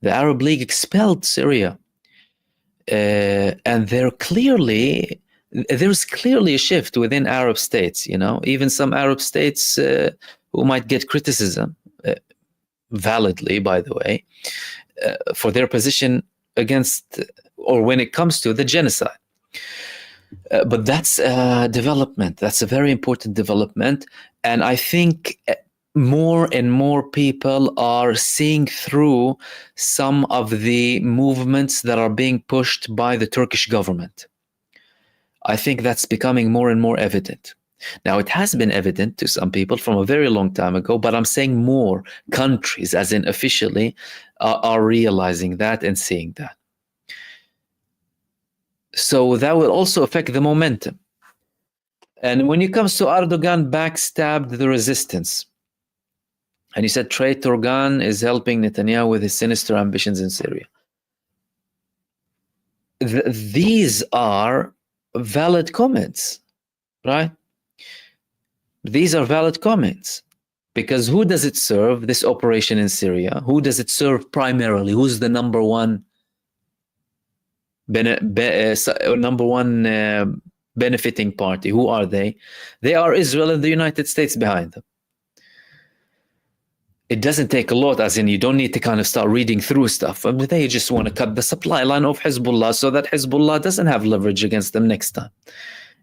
The Arab League expelled Syria. And there's clearly a shift within Arab states, even some Arab states who might get criticism, validly, by the way, for their position against, or when it comes to the genocide. But that's a development. That's a very important development. And I think more and more people are seeing through some of the movements that are being pushed by the Turkish government. I think that's becoming more and more evident. Now, it has been evident to some people from a very long time ago, but I'm saying more countries, as in officially, are realizing that and seeing that. So that will also affect the momentum. And when it comes to Erdogan, backstabbed the resistance. And he said traitor Erdogan is helping Netanyahu with his sinister ambitions in Syria. These are valid comments, right? These are valid comments. Because who does it serve, this operation in Syria? Who does it serve primarily? Who's the number one benefiting party? Who are they? They are Israel and the United States behind them. It doesn't take a lot, as in you don't need to kind of start reading through stuff. But they just want to cut the supply line of Hezbollah so that Hezbollah doesn't have leverage against them next time.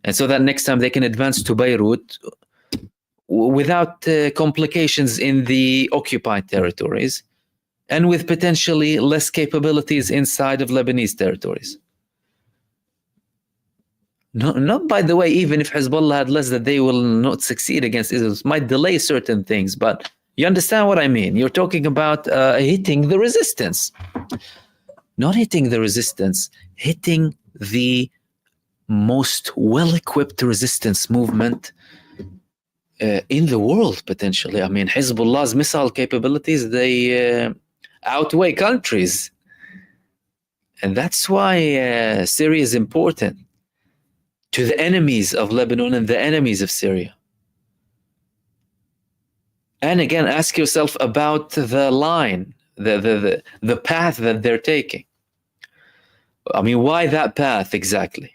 And so that next time they can advance to Beirut without complications in the occupied territories and with potentially less capabilities inside of Lebanese territories. No, not by the way, even if Hezbollah had less, that they will not succeed against Israel. It might delay certain things, but you understand what I mean. You're talking about hitting the resistance. not hitting the resistance, hitting the most well-equipped resistance movement in the world, potentially. I mean, Hezbollah's missile capabilities, they outweigh countries. And that's why Syria is important to the enemies of Lebanon and the enemies of Syria. And again, ask yourself about the line, the path that they're taking. I mean, why that path exactly?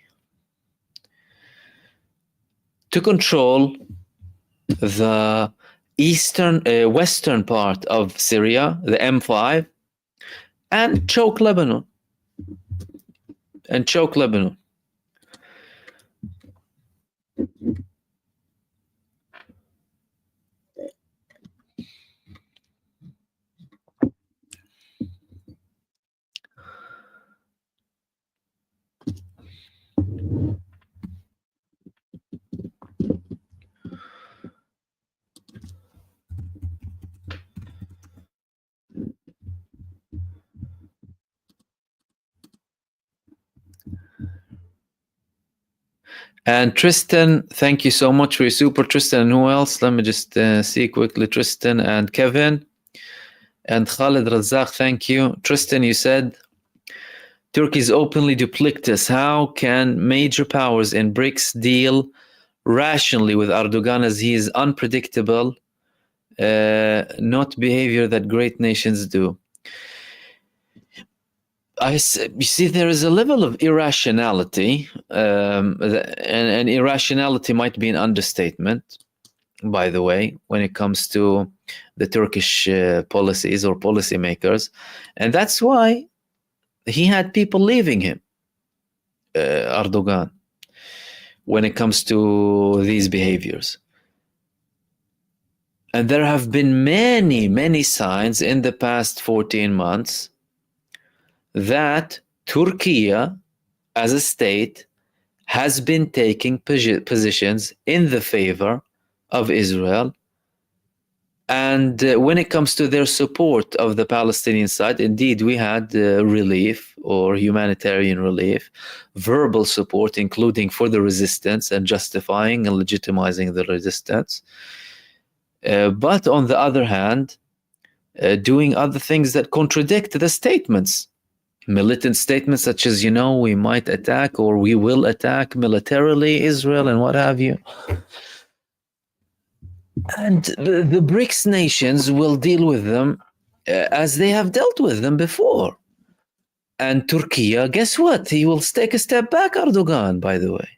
To control the western part of Syria, the M5, and choke Lebanon. And Tristan, thank you so much for your super. Tristan, and who else? Let me just see quickly. Tristan and Kevin and Khalid Razak, thank you. Tristan, you said Turkey is openly duplicitous. How can major powers in BRICS deal rationally with Erdogan as he is unpredictable, not behavior that great nations do? You see, there is a level of irrationality, and irrationality might be an understatement, by the way, when it comes to the Turkish policies or policymakers. And that's why he had people leaving him, Erdogan, when it comes to these behaviors. And there have been many, many signs in the past 14 months that Turkey as a state has been taking positions in the favor of Israel. And when it comes to their support of the Palestinian side, indeed, we had relief or humanitarian relief, verbal support, including for the resistance and justifying and legitimizing the resistance. But on the other hand, doing other things that contradict the statements. Militant statements such as, we might attack or we will attack militarily Israel and what have you. And the BRICS nations will deal with them as they have dealt with them before. And Turkey, guess what? He will take a step back, Erdogan, by the way.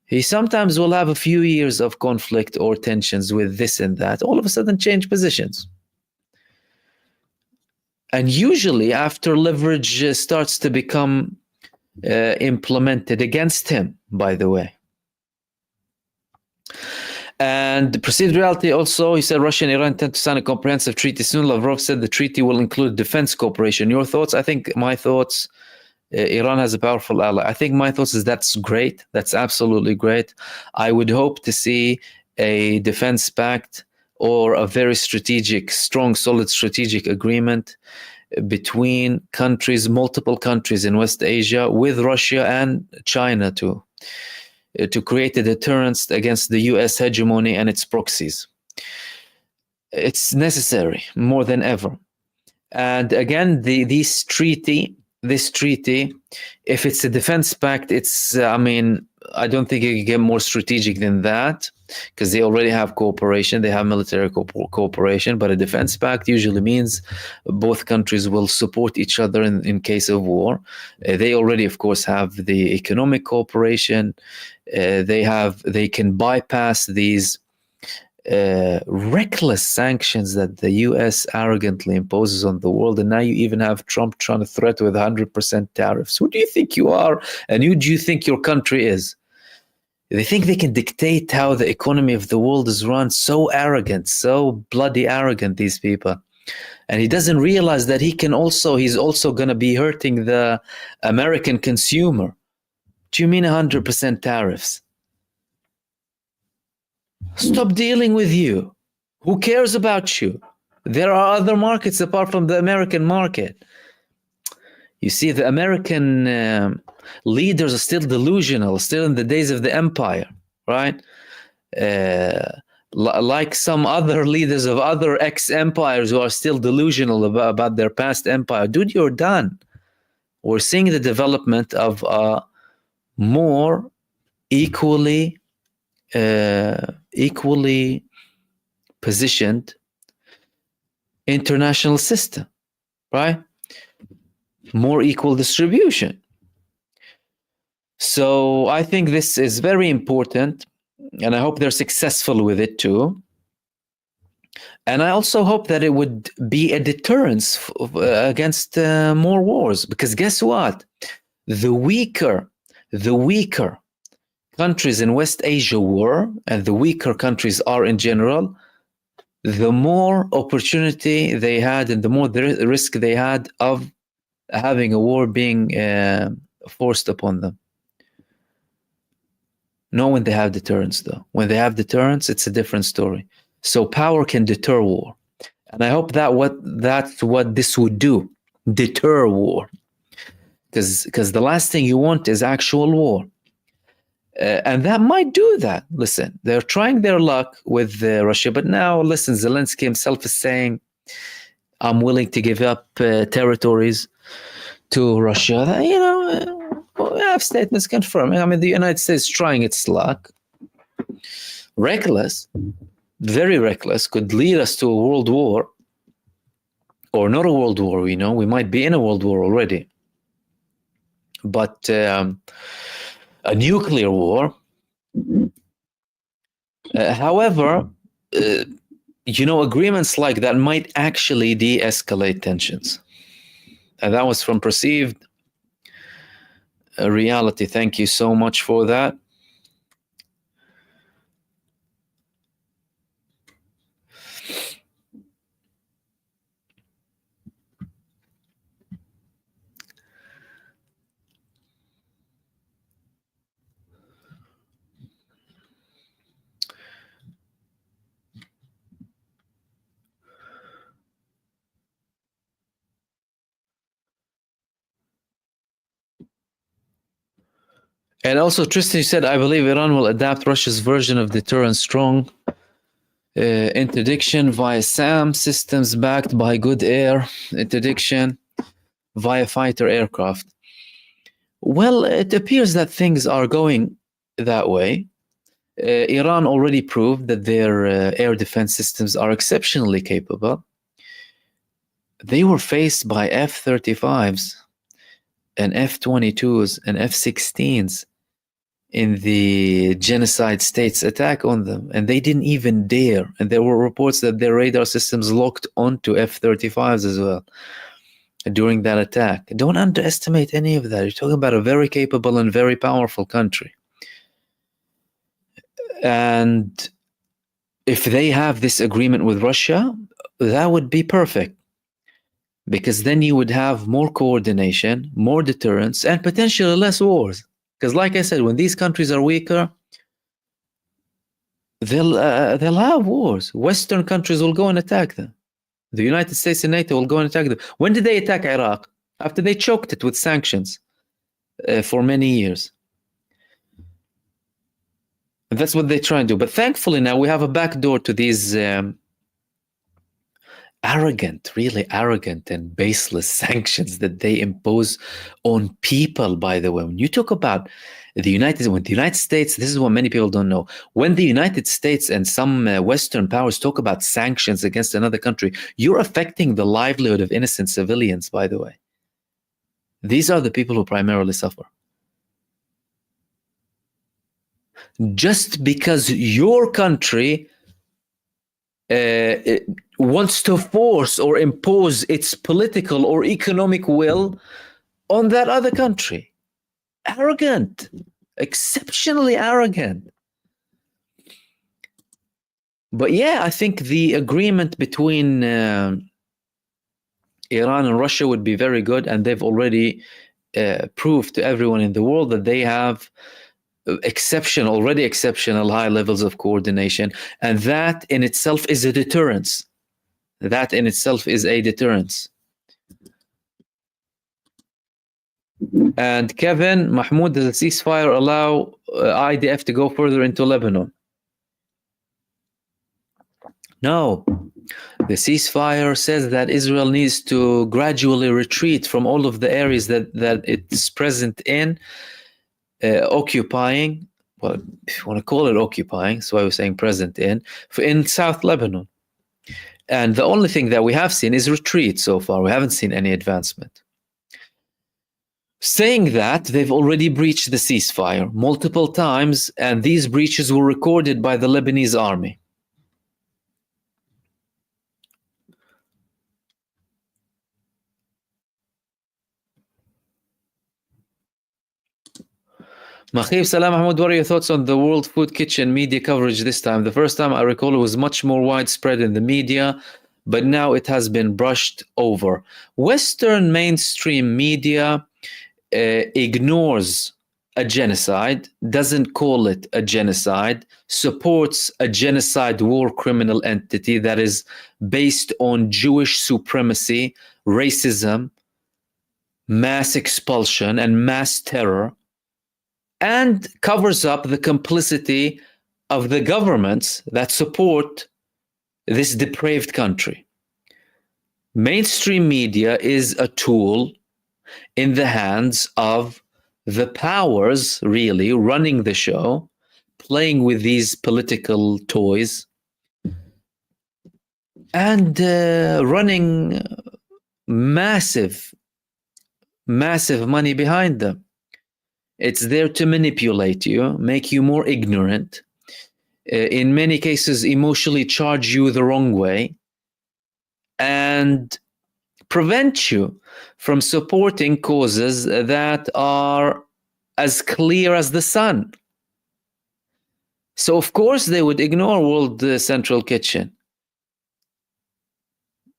He sometimes will have a few years of conflict or tensions with this and that, all of a sudden change positions. And usually after leverage starts to become implemented against him, by the way. And the perceived reality also, he said Russia and Iran intend to sign a comprehensive treaty soon. Lavrov said the treaty will include defense cooperation. Your thoughts? I think my thoughts, Iran has a powerful ally. I think my thoughts is that's great. That's absolutely great. I would hope to see a defense pact or a very strategic, strong, solid strategic agreement between countries, multiple countries in West Asia, with Russia and China too, to create a deterrence against the US hegemony and its proxies. It's necessary more than ever. And again, this treaty, if it's a defense pact, it's, I don't think you can get more strategic than that, because they already have cooperation, they have military cooperation, but a defense pact usually means both countries will support each other in case of war. They already, of course, have the economic cooperation. They can bypass these reckless sanctions that the US arrogantly imposes on the world. And now you even have Trump trying to threaten with 100% tariffs. Who do you think you are? And who do you think your country is? They think they can dictate how the economy of the world is run. So arrogant, so bloody arrogant, these people. And he doesn't realize that he's also going to be hurting the American consumer. Do you mean 100% tariffs? Stop dealing with you. Who cares about you? There are other markets apart from the American market. You see, the American leaders are still delusional, still in the days of the empire, right? Like some other leaders of other ex-empires who are still delusional about their past empire. Dude, you're done. We're seeing the development of a more equally positioned international system, right? More equal distribution. So I think this is very important, and I hope they're successful with it too. And I also hope that it would be a deterrence against more wars, because guess what? The weaker countries in West Asia were, and the weaker countries are in general, the more opportunity they had and the more the risk they had of having a war being forced upon them. Not when they have deterrence, though. When they have deterrence, it's a different story. So power can deter war. And I hope that's what this would do, deter war. Because the last thing you want is actual war. And that might do that. Listen, they're trying their luck with Russia, but now, listen, Zelensky himself is saying, I'm willing to give up territories to Russia. You know, we have statements confirming. I mean, the United States is trying its luck. Reckless, very reckless, could lead us to a world war, or not a world war, we might be in a world war already. But a nuclear war. However, agreements like that might actually de-escalate tensions. And that was from perceived reality. Thank you so much for that. And also, Tristan, you said, I believe Iran will adapt Russia's version of deterrence, strong interdiction via SAM systems backed by good air interdiction via fighter aircraft. Well, it appears that things are going that way. Iran already proved that their air defense systems are exceptionally capable. They were faced by F-35s and F-22s and F-16s in the genocide state's attack on them, and they didn't even dare. And there were reports that their radar systems locked onto F-35s as well during that attack. Don't underestimate any of that. You're talking about a very capable and very powerful country. And if they have this agreement with Russia, that would be perfect, because then you would have more coordination, more deterrence, and potentially less wars. Because like I said, when these countries are weaker, they'll have wars. Western countries will go and attack them. The United States and NATO will go and attack them. When did they attack Iraq? After they choked it with sanctions for many years. And that's what they try and do. But thankfully now we have a backdoor to these really arrogant and baseless sanctions that they impose on people, by the way. When you talk about the United States, this is what many people don't know. When the United States and some Western powers talk about sanctions against another country, you're affecting the livelihood of innocent civilians, by the way. These are the people who primarily suffer. Just because your country wants to force or impose its political or economic will on that other country. Arrogant, exceptionally arrogant. But yeah, I think the agreement between Iran and Russia would be very good, and they've already proved to everyone in the world that they have already exceptional high levels of coordination, and that in itself is a deterrence. That in itself is a deterrence. And Kevin, Mahmoud, does the ceasefire allow IDF to go further into Lebanon? No. The ceasefire says that Israel needs to gradually retreat from all of the areas that it's present in, occupying. Well, if you want to call it occupying, so I was saying present in South Lebanon. And the only thing that we have seen is retreat so far. We haven't seen any advancement. Saying that, they've already breached the ceasefire multiple times, and these breaches were recorded by the Lebanese army. Makhib Salam Mahmoud, what are your thoughts on the World Food Kitchen media coverage this time? The first time I recall it was much more widespread in the media, but now it has been brushed over. Western mainstream media ignores a genocide, doesn't call it a genocide, supports a genocide war criminal entity that is based on Jewish supremacy, racism, mass expulsion, and mass terror, and covers up the complicity of the governments that support this depraved country. Mainstream media is a tool in the hands of the powers really running the show, playing with these political toys, and running massive money behind them. It's there to manipulate you, make you more ignorant, in many cases emotionally charge you the wrong way, and prevent you from supporting causes that are as clear as the sun. So of course they would ignore World Central Kitchen.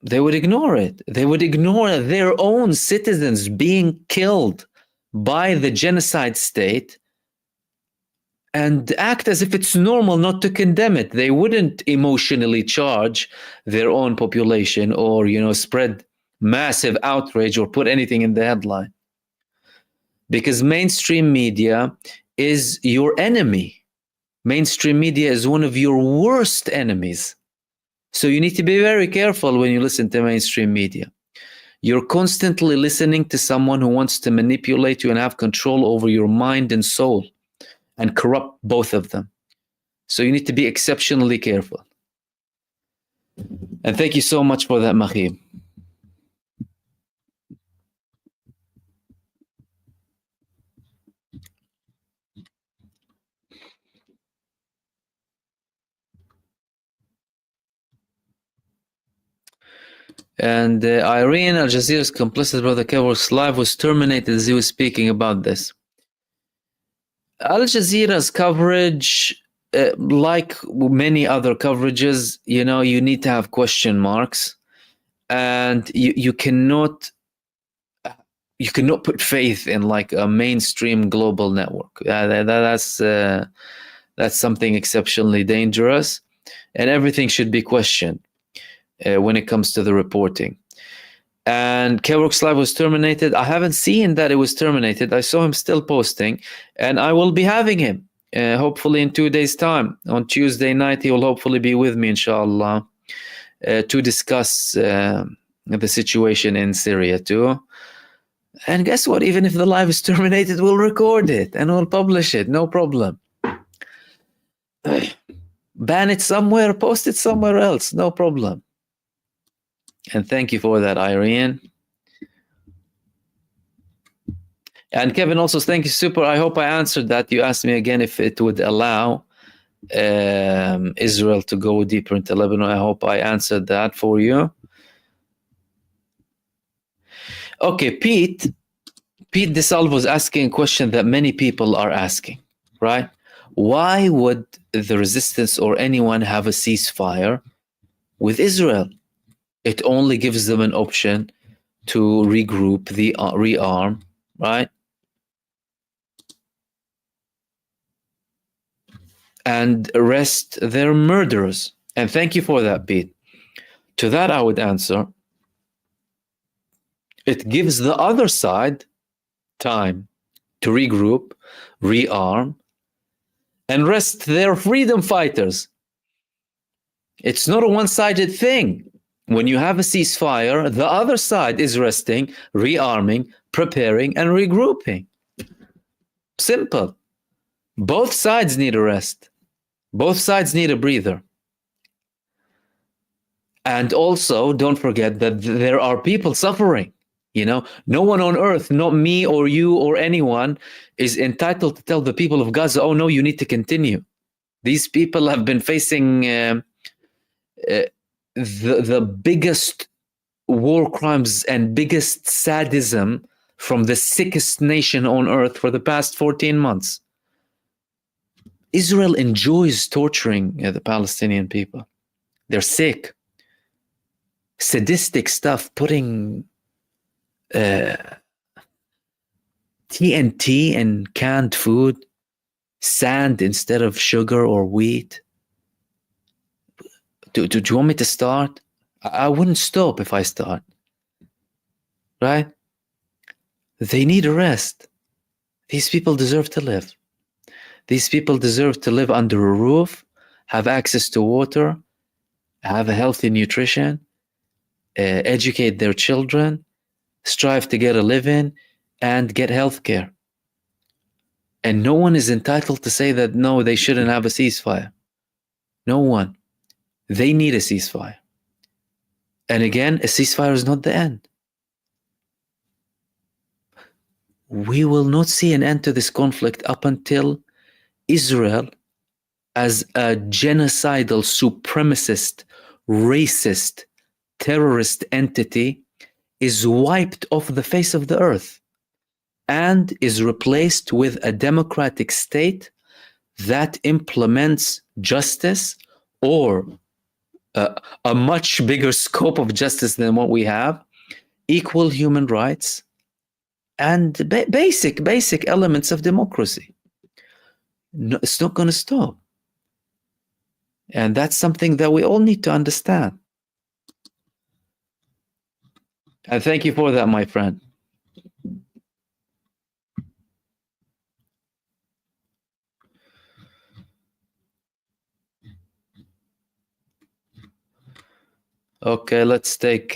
They would ignore it. They would ignore their own citizens being killed by the genocide state and act as if it's normal not to condemn it. They wouldn't emotionally charge their own population or, spread massive outrage or put anything in the headline. Because mainstream media is your enemy. Mainstream media is one of your worst enemies. So you need to be very careful when you listen to mainstream media. You're constantly listening to someone who wants to manipulate you and have control over your mind and soul and corrupt both of them. So you need to be exceptionally careful. And thank you so much for that, Mahib. And Irene, Al Jazeera's complicit brother Kevork's live was terminated as he was speaking about this. Al Jazeera's coverage, like many other coverages, you need to have question marks, and you cannot put faith in like a mainstream global network. That's something exceptionally dangerous, and everything should be questioned when it comes to the reporting. And Kevork's live was terminated. I haven't seen that it was terminated. I saw him still posting, and I will be having him hopefully in 2 days' time. On Tuesday night, he will hopefully be with me, inshallah, to discuss the situation in Syria too. And guess what? Even if the live is terminated, we'll record it and we'll publish it. No problem. Ban it somewhere, post it somewhere else. No problem. And thank you for that, Irene. And Kevin also, thank you, super. I hope I answered that. You asked me again if it would allow Israel to go deeper into Lebanon. I hope I answered that for you. Okay, Pete DeSalvo was asking a question that many people are asking, right? Why would the resistance or anyone have a ceasefire with Israel? It only gives them an option to regroup, rearm, right? And arrest their murderers. And thank you for that, Pete. To that, I would answer, it gives the other side time to regroup, rearm, and rest their freedom fighters. It's not a one-sided thing. When you have a ceasefire, the other side is resting, rearming, preparing, and regrouping. Simple. Both sides need a rest. Both sides need a breather. And also, don't forget that there are people suffering. You know, no one on earth, not me or you or anyone, is entitled to tell the people of Gaza, oh no, you need to continue. These people have been facing the biggest war crimes and biggest sadism from the sickest nation on earth for the past 14 months. Israel enjoys torturing the Palestinian people. They're sick. Sadistic stuff, putting TNT in canned food, sand instead of sugar or wheat. Do you want me to start? I wouldn't stop if I start. Right? They need a rest. These people deserve to live. These people deserve to live under a roof, have access to water, have a healthy nutrition, educate their children, strive to get a living, and get health care. And no one is entitled to say that, no, they shouldn't have a ceasefire. No one. They need a ceasefire. And again, a ceasefire is not the end. We will not see an end to this conflict up until Israel, as a genocidal, supremacist, racist, terrorist entity, is wiped off the face of the earth and is replaced with a democratic state that implements justice, or a much bigger scope of justice than what we have, equal human rights, and basic elements of democracy. No, it's not going to stop. And that's something that we all need to understand. And thank you for that, my friend. Okay, let's take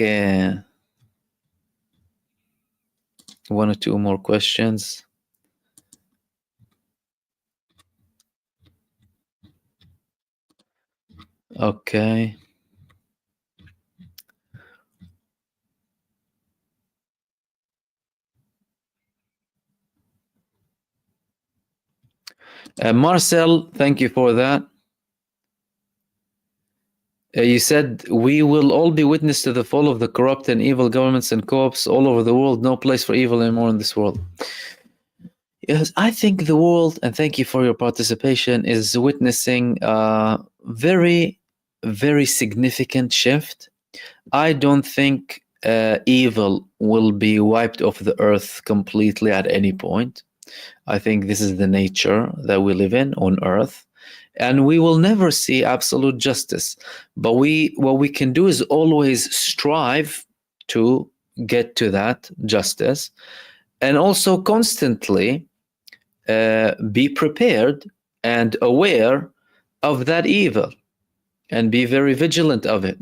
one or two more questions. Okay. Marcel, thank you for that. You said, we will all be witness to the fall of the corrupt and evil governments and co-ops all over the world. No place for evil anymore in this world. Yes, I think the world, and thank you for your participation, is witnessing a very, very significant shift. I don't think evil will be wiped off the earth completely at any point. I think this is the nature that we live in on earth. And we will never see absolute justice. But what we can do is always strive to get to that justice, and also constantly be prepared and aware of that evil and be very vigilant of it.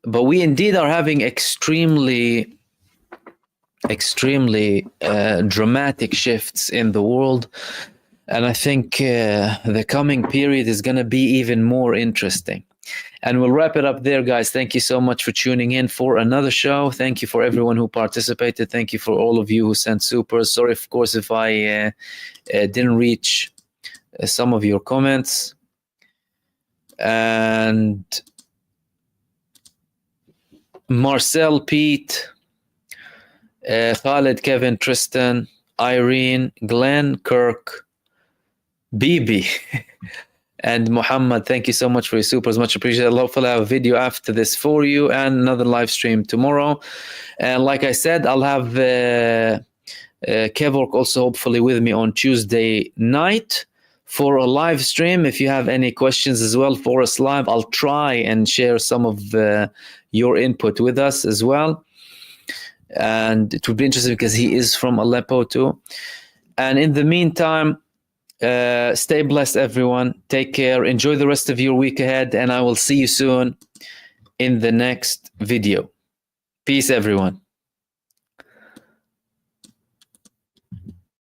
But we indeed are having extremely dramatic shifts in the world. And I think the coming period is going to be even more interesting. And we'll wrap it up there, guys. Thank you so much for tuning in for another show. Thank you for everyone who participated. Thank you for all of you who sent supers. Sorry, of course, if I didn't reach some of your comments. And Marcel, Pete, Khaled, Kevin, Tristan, Irene, Glenn, Kirk, Bibi, and Muhammad, thank you so much for your supers. Much appreciated. Hopefully I have a video after this for you and another live stream tomorrow. And like I said, I'll have Kevork also hopefully with me on Tuesday night for a live stream. If you have any questions as well for us live, I'll try and share some of your input with us as well. and it would be interesting because he is from Aleppo too. And in the meantime, stay blessed, everyone. Take care. Enjoy the rest of your week ahead, and I will see you soon in the next video. Peace, everyone.